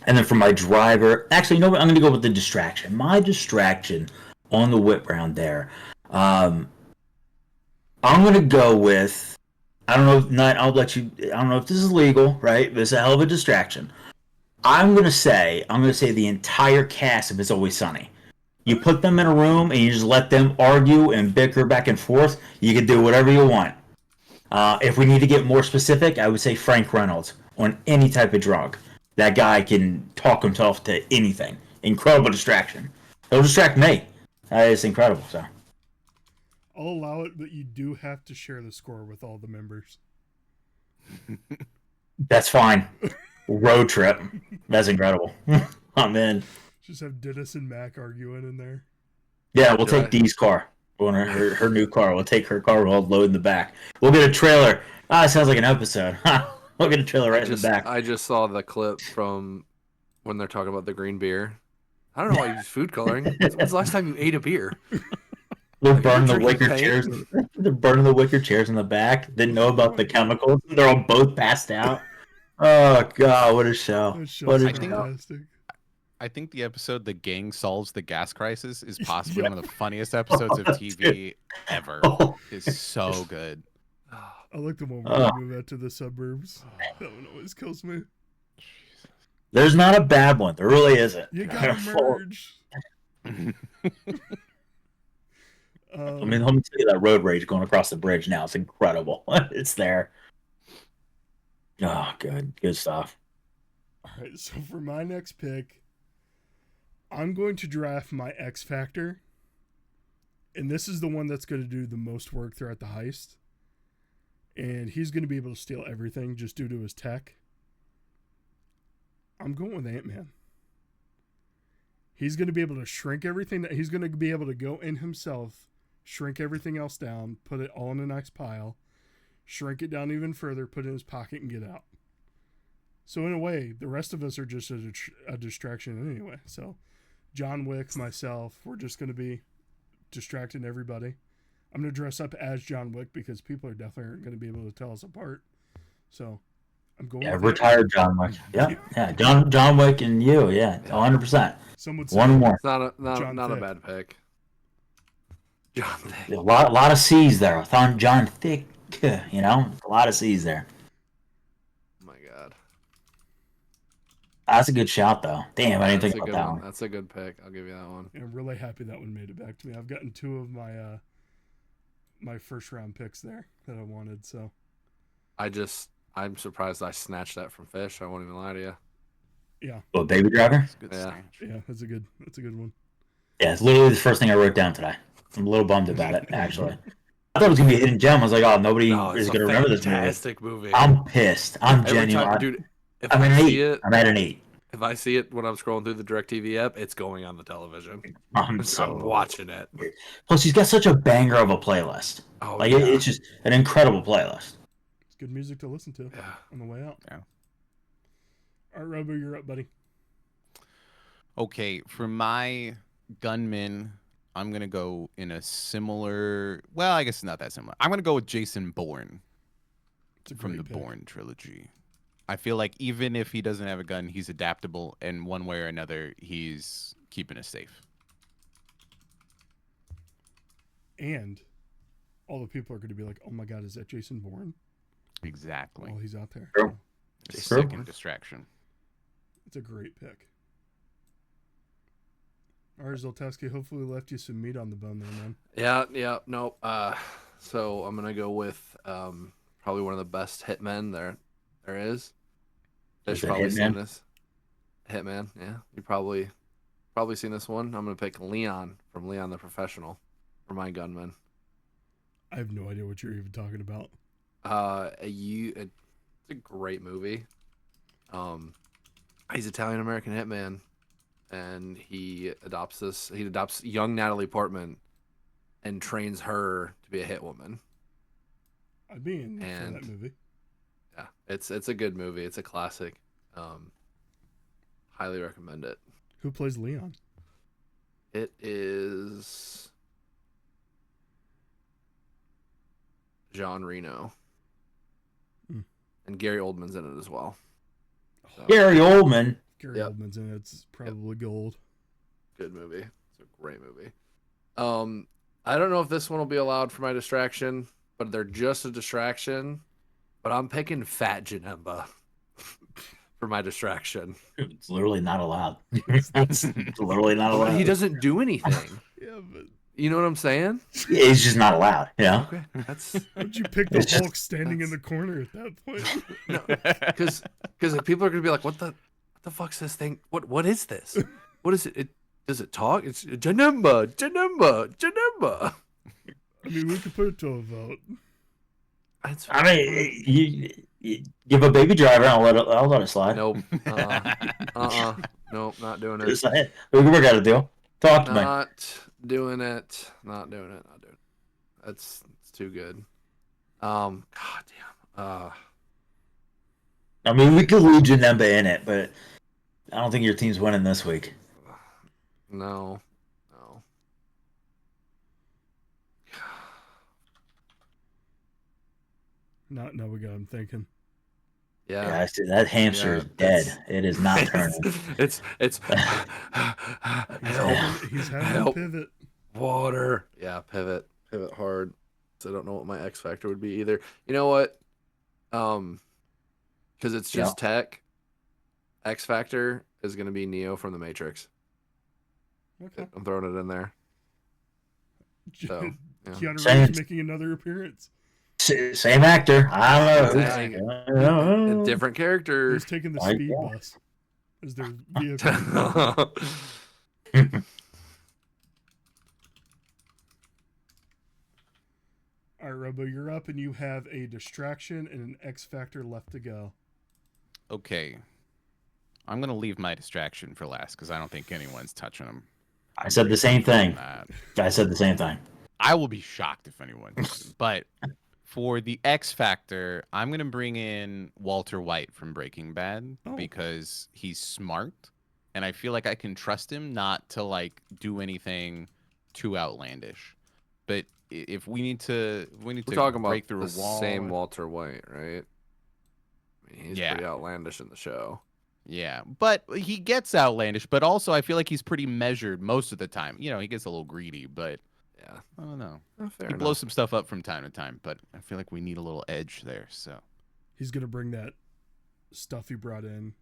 then for my driver, actually, you know what? I'm going to go with the distraction. My distraction on the whip round there. I'm gonna go with. I don't know. Not. I'll let you. I don't know if this is legal, right? But it's a hell of a distraction. I'm gonna say the entire cast of It's Always Sunny. You put them in a room and you just let them argue and bicker back and forth. You can do whatever you want. If we need to get more specific, I would say Frank Reynolds on any type of drug. That guy can talk himself to anything. Incredible distraction. He'll distract me. It's incredible. So I'll allow it, but you do have to share the score with all the members. that's fine. Road trip. That's incredible. I'm in. Just have Dennis and Mac arguing in there. Yeah, we'll take Dee's car. Her new car. We'll take her car. We'll load in the back. We'll get a trailer. It sounds like an episode. We'll get a trailer right in the back. I just saw the clip from when they're talking about the green beer. I don't know why you use food coloring. When's the last time you ate a beer? They're burning the wicker chairs. They're burning the wicker chairs in the back. Didn't know about the chemicals. They're all both passed out. Oh God, what a show! What a show! I think the episode "The Gang Solves the Gas Crisis" is possibly one of the funniest episodes of TV ever. It's so good. I like the one where we move out to the suburbs. That one always kills me. There's not a bad one. There really isn't. You gotta merge. I mean, let me tell you that road rage going across the bridge now. It's incredible. It's there. Oh, good stuff. All right, so for my next pick, I'm going to draft my X Factor. And this is the one that's going to do the most work throughout the heist. And he's going to be able to steal everything just due to his tech. I'm going with Ant-Man. He's going to be able to shrink everything. He's going to be able to go in himself, shrink everything else down, put it all in a nice pile, shrink it down even further, put it in his pocket, and get out. So in a way, the rest of us are just a distraction anyway. So John Wick, myself, we're just going to be distracting everybody. I'm going to dress up as John Wick because people are definitely going to be able to tell us apart. So I'm going. Yeah, retired John Wick. Yeah. John Wick and you. Yeah, 100%. Some would say one more. It's not a bad pick. John Thick. A lot of C's there. I thought John Thick. You know, a lot of C's there. Oh my God. That's a good shout, though. Damn, I didn't think about that one. That's a good pick. I'll give you that one. I'm really happy that one made it back to me. I've gotten two of my my first round picks there that I wanted. So I'm surprised I snatched that from Fish. I won't even lie to you. Yeah. Oh, Baby Driver? Yeah, that's a good one. Yeah, it's literally the first thing I wrote down today. I'm a little bummed about it, actually. I thought it was gonna be a hidden gem. I was like, oh, nobody is gonna remember this movie. Fantastic movie. I'm pissed. I'm genuine. Dude, I'm at an 8. I'm at an 8. If I see it when I'm scrolling through the DirecTV app, it's going on the television. I'm watching it. Plus, he's got such a banger of a playlist. Oh, like it's just an incredible playlist. It's good music to listen to on the way out. Yeah. All right, Robo, you're up, buddy. Okay, for my gunman, I'm going to go in a similar... Well, I guess not that similar. I'm going to go with Jason Bourne from the Bourne trilogy. I feel like even if he doesn't have a gun, he's adaptable, and one way or another, he's keeping us safe. And all the people are going to be like, oh my God, is that Jason Bourne? Exactly. Oh, he's out there. True. Just second distraction. It's a great pick. All right, Zoltowski, hopefully left you some meat on the bone there, man. Yeah, no. So I'm going to go with probably one of the best hitmen there is. Fish probably seen this. Hitman, yeah. You probably seen this one. I'm going to pick Leon from Leon the Professional for my gunman. I have no idea what you're even talking about. It's a great movie. He's Italian American hitman, and he adopts young Natalie Portman and trains her to be a hit woman. I'd be in for that movie. Yeah, it's a good movie. It's a classic. Highly recommend it. Who plays Leon? It is Jean Reno. And Gary Oldman's in it as well. So. Gary Oldman. Gary Oldman's in it. It's probably gold. Good movie. It's a great movie. I don't know if this one will be allowed for my distraction, but they're just a distraction. But I'm picking Fat Janemba for my distraction. It's literally not allowed. It's literally not allowed. But he doesn't do anything. Yeah, but You know what I'm saying? Yeah, he's just not allowed. Yeah. Okay, that's would you pick the Hulk standing in the corner at that point? no, because people are gonna be like, what the fuck's this thing? What is this? What is it? Does it talk? It's Janemba. I mean, we could put it to a vote. I mean, you give a Baby Driver, I'll let it slide. Nope. Nope. Not doing it. Just saying. We got to do. Talk to me. Not doing it. Not doing it. It's too good. God damn. I mean, we could leave Janemba in it, but I don't think your team's winning this week. No. No, we got him thinking. Yeah, I see that hamster is dead. It is not turning. It's He's having a pivot. Water. Yeah, pivot hard. So I don't know what my X factor would be either. You know what? Because it's just tech. X factor is going to be Neo from the Matrix. Okay. I'm throwing it in there. So, yeah. Keanu Reeves making another appearance. Same actor. I don't know. A different character. He's taking the speed bus as their vehicle. All right, Robo, you're up, and you have a distraction and an X factor left to go. Okay. I'm going to leave my distraction for last because I don't think anyone's touching him. I said the same thing. I will be shocked if anyone does. But for the X Factor, I'm going to bring in Walter White from Breaking Bad because he's smart. And I feel like I can trust him not to, like, do anything too outlandish. But if we need to, We're talking break about through the a wall. same Walter White, right? I mean, he's pretty outlandish in the show. Yeah, but he gets outlandish, but also I feel like he's pretty measured most of the time. You know, he gets a little greedy, but yeah, I don't know. Fair he enough. blows some stuff up from time to time, but I feel like we need a little edge there. So he's gonna bring that stuff he brought in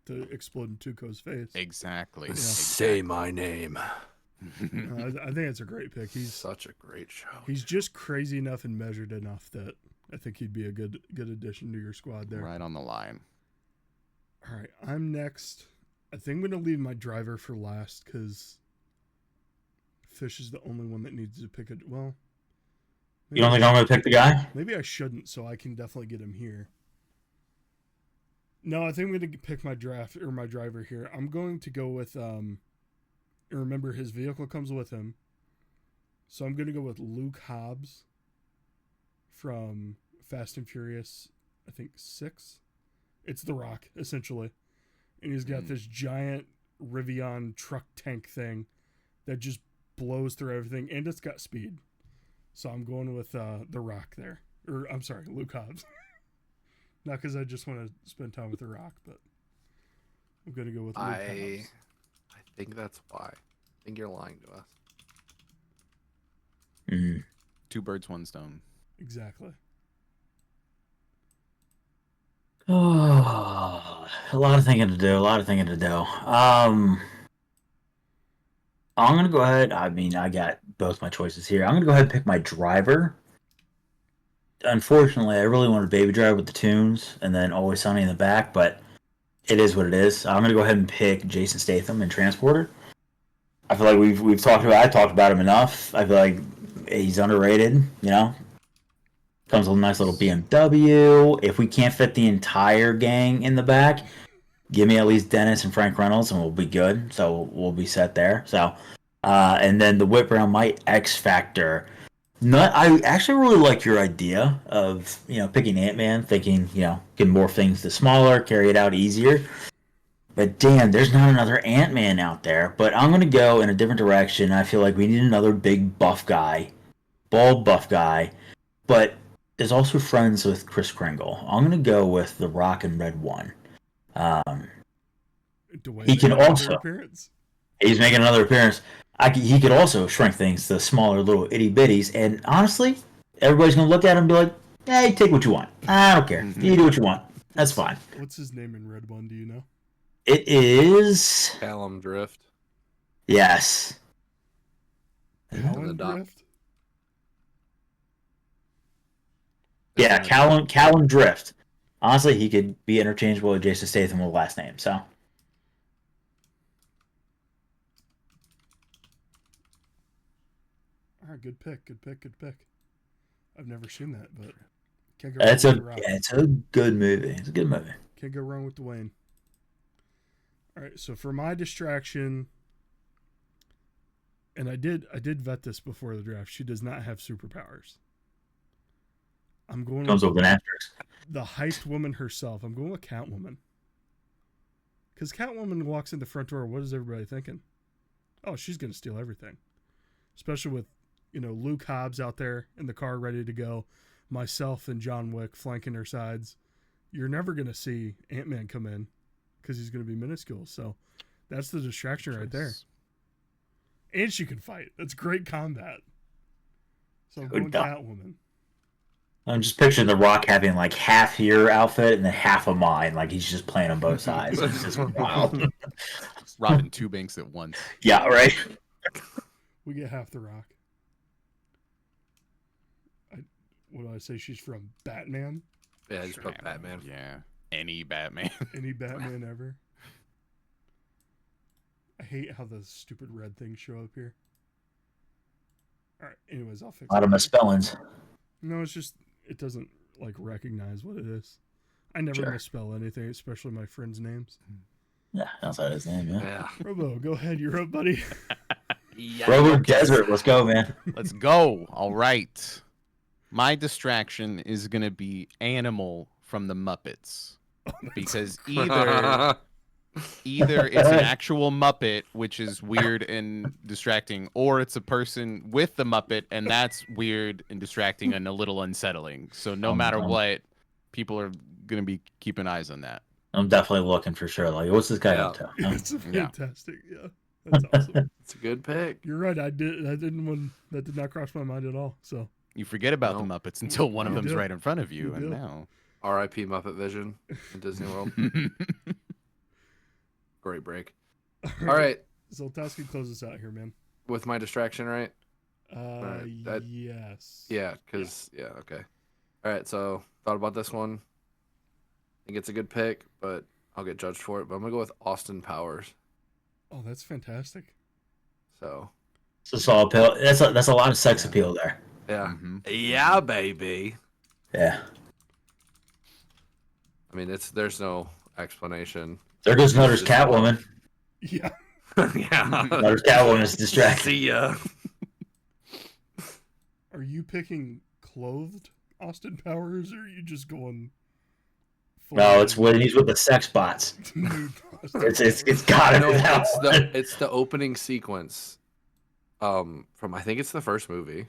to explode in Tuco's face. Exactly. Yeah. Say my name. I think it's a great pick. He's such a great show. He's just crazy enough and measured enough that I think he'd be a good addition to your squad there. Right on the line. All right, I'm next. I think I'm going to leave my driver for last because Fish is the only one that needs to pick it. Well, you don't think I'm going to pick the guy? Maybe I shouldn't, so I can definitely get him here. No, I think I'm going to pick my driver here. I'm going to go with, remember his vehicle comes with him. So I'm going to go with Luke Hobbs from Fast and Furious, I think 6. It's The Rock, essentially. And he's got this giant Rivian truck tank thing that just blows through everything, and it's got speed. So I'm going with The Rock there. Or, I'm sorry, Luke Hobbs. Not because I just want to spend time with The Rock, but I'm going to go with Luke Hobbs. I think that's why. I think you're lying to us. Mm-hmm. 2 birds, 1 stone. Exactly. Oh, a lot of thinking to do. I'm going to go ahead. I mean, I got both my choices here. I'm going to go ahead and pick my driver. Unfortunately, I really wanted Baby Driver with the tunes and then Always Sunny in the back, but it is what it is. I'm going to go ahead and pick Jason Statham in Transporter. I feel like I talked about him enough. I feel like he's underrated, you know? Comes with a nice little BMW. If we can't fit the entire gang in the back, give me at least Dennis and Frank Reynolds, and we'll be good. So we'll be set there. So, and then the whip around my X Factor. I actually really like your idea of picking Ant-Man, thinking can morph things to smaller, carry it out easier. But damn, there's not another Ant-Man out there. But I'm gonna go in a different direction. I feel like we need another big buff guy, bald buff guy, but is also friends with Kris Kringle. I'm gonna go with the Rock and Red One. He can also. He's making another appearance. he could also shrink things to smaller little itty bitties, and honestly, everybody's gonna look at him and be like, "Hey, take what you want. I don't care. You do what you want. That's fine." What's his name in Red One? Do you know? It is Callum Drift. yes. Alan Drift? Yeah, Callum Drift. Honestly, he could be interchangeable with Jason Statham with last name. So All right, good pick. I've never seen that, but can't go it's wrong a with The Rock. it's a good movie. It's a good movie. Can't go wrong with Dwayne. All right, so for my distraction, and I did vet this before the draft. She does not have superpowers. I'm going Comes with an asterisk. the heist woman herself. I'm going with Catwoman. Because Catwoman walks in the front door. What is everybody thinking? Oh, she's going to steal everything. Especially with, Luke Hobbs out there in the car ready to go. Myself and John Wick flanking her sides. You're never going to see Ant-Man come in because he's going to be minuscule. So that's the distraction right there. And she can fight. That's great combat. So I'm going Catwoman. I'm just picturing The Rock having like half your outfit and then half of mine. Like he's just playing on both sides. It's just wild. Robbing two banks at once. Yeah, right. We get half The Rock. What do I say? She's from Batman? Yeah, just put Batman. Yeah. Any Batman. Any Batman ever? I hate how the stupid red things show up here. Alright, anyways, I'll fix it. A lot of misspellings. No, it's just, it doesn't, recognize what it is. I never misspell anything, especially my friends' names. Yeah, outside his name, Yeah. Robo, go ahead. You're up, buddy. Robo Desert, let's go, man. Let's go. All right. My distraction is going to be Animal from the Muppets. Because either it's an actual Muppet, which is weird and distracting, or it's a person with the Muppet, and that's weird and distracting and a little unsettling. So no matter what, people are going to be keeping eyes on that. I'm definitely looking for sure. Like, what's this guy up to? It's fantastic. Yeah. That's awesome. It's a good pick. You're right. That did not cross my mind at all. So you forget about the Muppets until one of them's right in front of you, and now R.I.P. Muppet Vision in Disney World. Great break. All right. So Tasky, close us out here, man. With my distraction, right? Yes. Yeah, because, okay. All right, so thought about this one. I think it's a good pick, but I'll get judged for it. But I'm going to go with Austin Powers. Oh, that's fantastic. So. It's a solid appeal. That's a lot of sex appeal there. Yeah. Mm-hmm. Yeah, baby. Yeah. I mean, there's no explanation. There goes Nutter's Catwoman. Yeah. Yeah. Nutter's Catwoman is distracted. See ya. Are you picking clothed Austin Powers, or are you just going? No, it's when he's with the sex bots. it's gotta be that one. It's the opening sequence. From I think it's the first movie,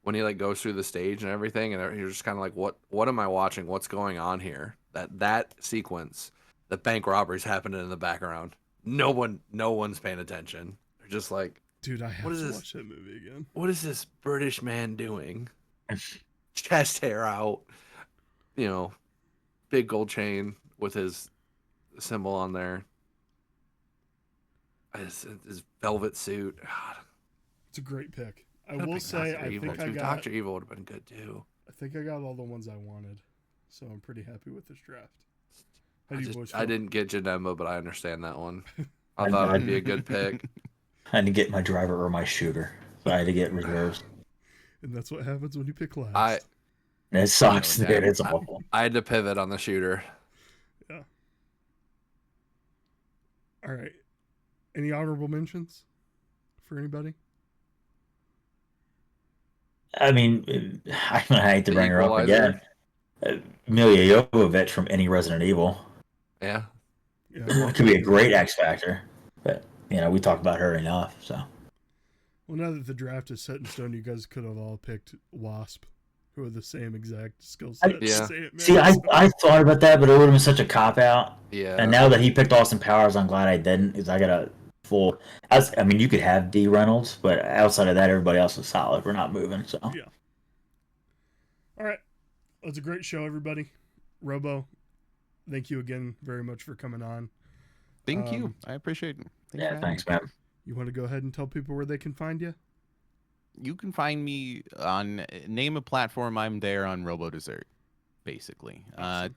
when he goes through the stage and everything, and you're just kind of like, what am I watching? What's going on here? That sequence, the bank robbery's happening in the background. No one's paying attention. They're just like, dude, I have to watch that movie again. What is this British man doing? Chest hair out, big gold chain with his symbol on there. His velvet suit. God. It's a great pick. I will say, Dr. Evil would have been good too. I think I got all the ones I wanted, so I'm pretty happy with this draft. I didn't get Janemba, but I understand that one. I thought it'd be a good pick. I had to get my driver or my shooter, so I had to get reserves. And that's what happens when you pick last. It sucks, dude. It's awful. I had to pivot on the shooter. Yeah. All right. Any honorable mentions for anybody? I mean, I hate to bring her up again. Milla Jovovich from any Resident Evil. Yeah. Yeah. Could be a great X Factor, but we talk about her enough. So. Well, now that the draft is set in stone, you guys could have all picked Wasp, who are the same exact skill set. See, I thought about that, but it would have been such a cop out. Yeah. And now that he picked Austin Powers, I'm glad I didn't, because I gotta full. I mean, you could have D Reynolds, but outside of that, everybody else is solid. We're not moving. So Yeah. All right. It was a great show, everybody. Robo, thank you again very much for coming on. Thank you. I appreciate it. Thanks, man. You want to go ahead and tell people where they can find you? You can find me on name a platform. I'm there on Robo Dessert, basically.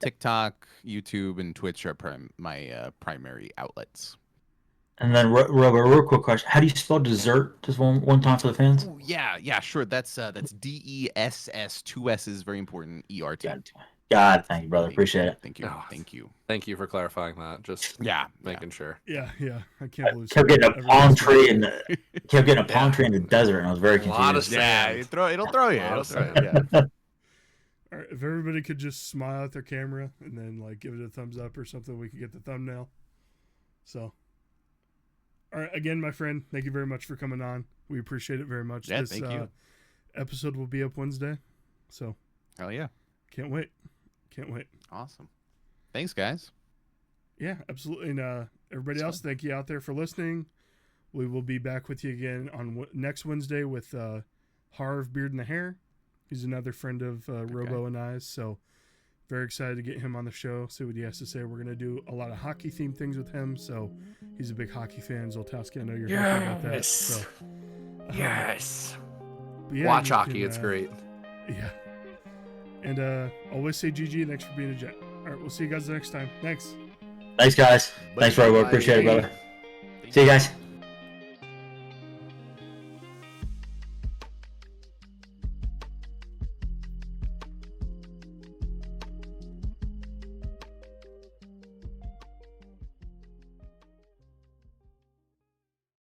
TikTok, YouTube, and Twitch are my primary outlets. And then, Robo, a real quick question: how do you spell dessert? Just one time for the fans. Ooh, yeah, sure. That's DESS, 2 S's, very important. ERT. God, thank you, brother. Appreciate it. Thank you. Oh, Thank you. Thank you for clarifying that. Just making sure. Yeah. I can't believe Kept getting a palm tree in the desert, and I was very A lot of confused. sand. It'll throw you. It'll throw you. Yeah. All right, if everybody could just smile at their camera and then like give it a thumbs up or something, we could get the thumbnail. So, all right, again, my friend, thank you very much for coming on. We appreciate it very much. Yeah, thank you. Episode will be up Wednesday, so Hell yeah. Can't wait. Awesome. Thanks, guys. Yeah, absolutely. And everybody else, thank you out there for listening. We will be back with you again on next Wednesday with Harv Beard and the Hair. He's another friend of Robo and I, so very excited to get him on the show, see what he has to say. We're going to do a lot of hockey-themed things with him, so he's a big hockey fan. Zoltowski, I know you're happy about that. So, Yes. yeah, Watch hockey. It's great. Yeah. And always say GG. Thanks for being a Jet. All right, we'll see you guys next time. Thanks. Thanks, guys. Thanks, Robo. Appreciate it, brother. See you guys.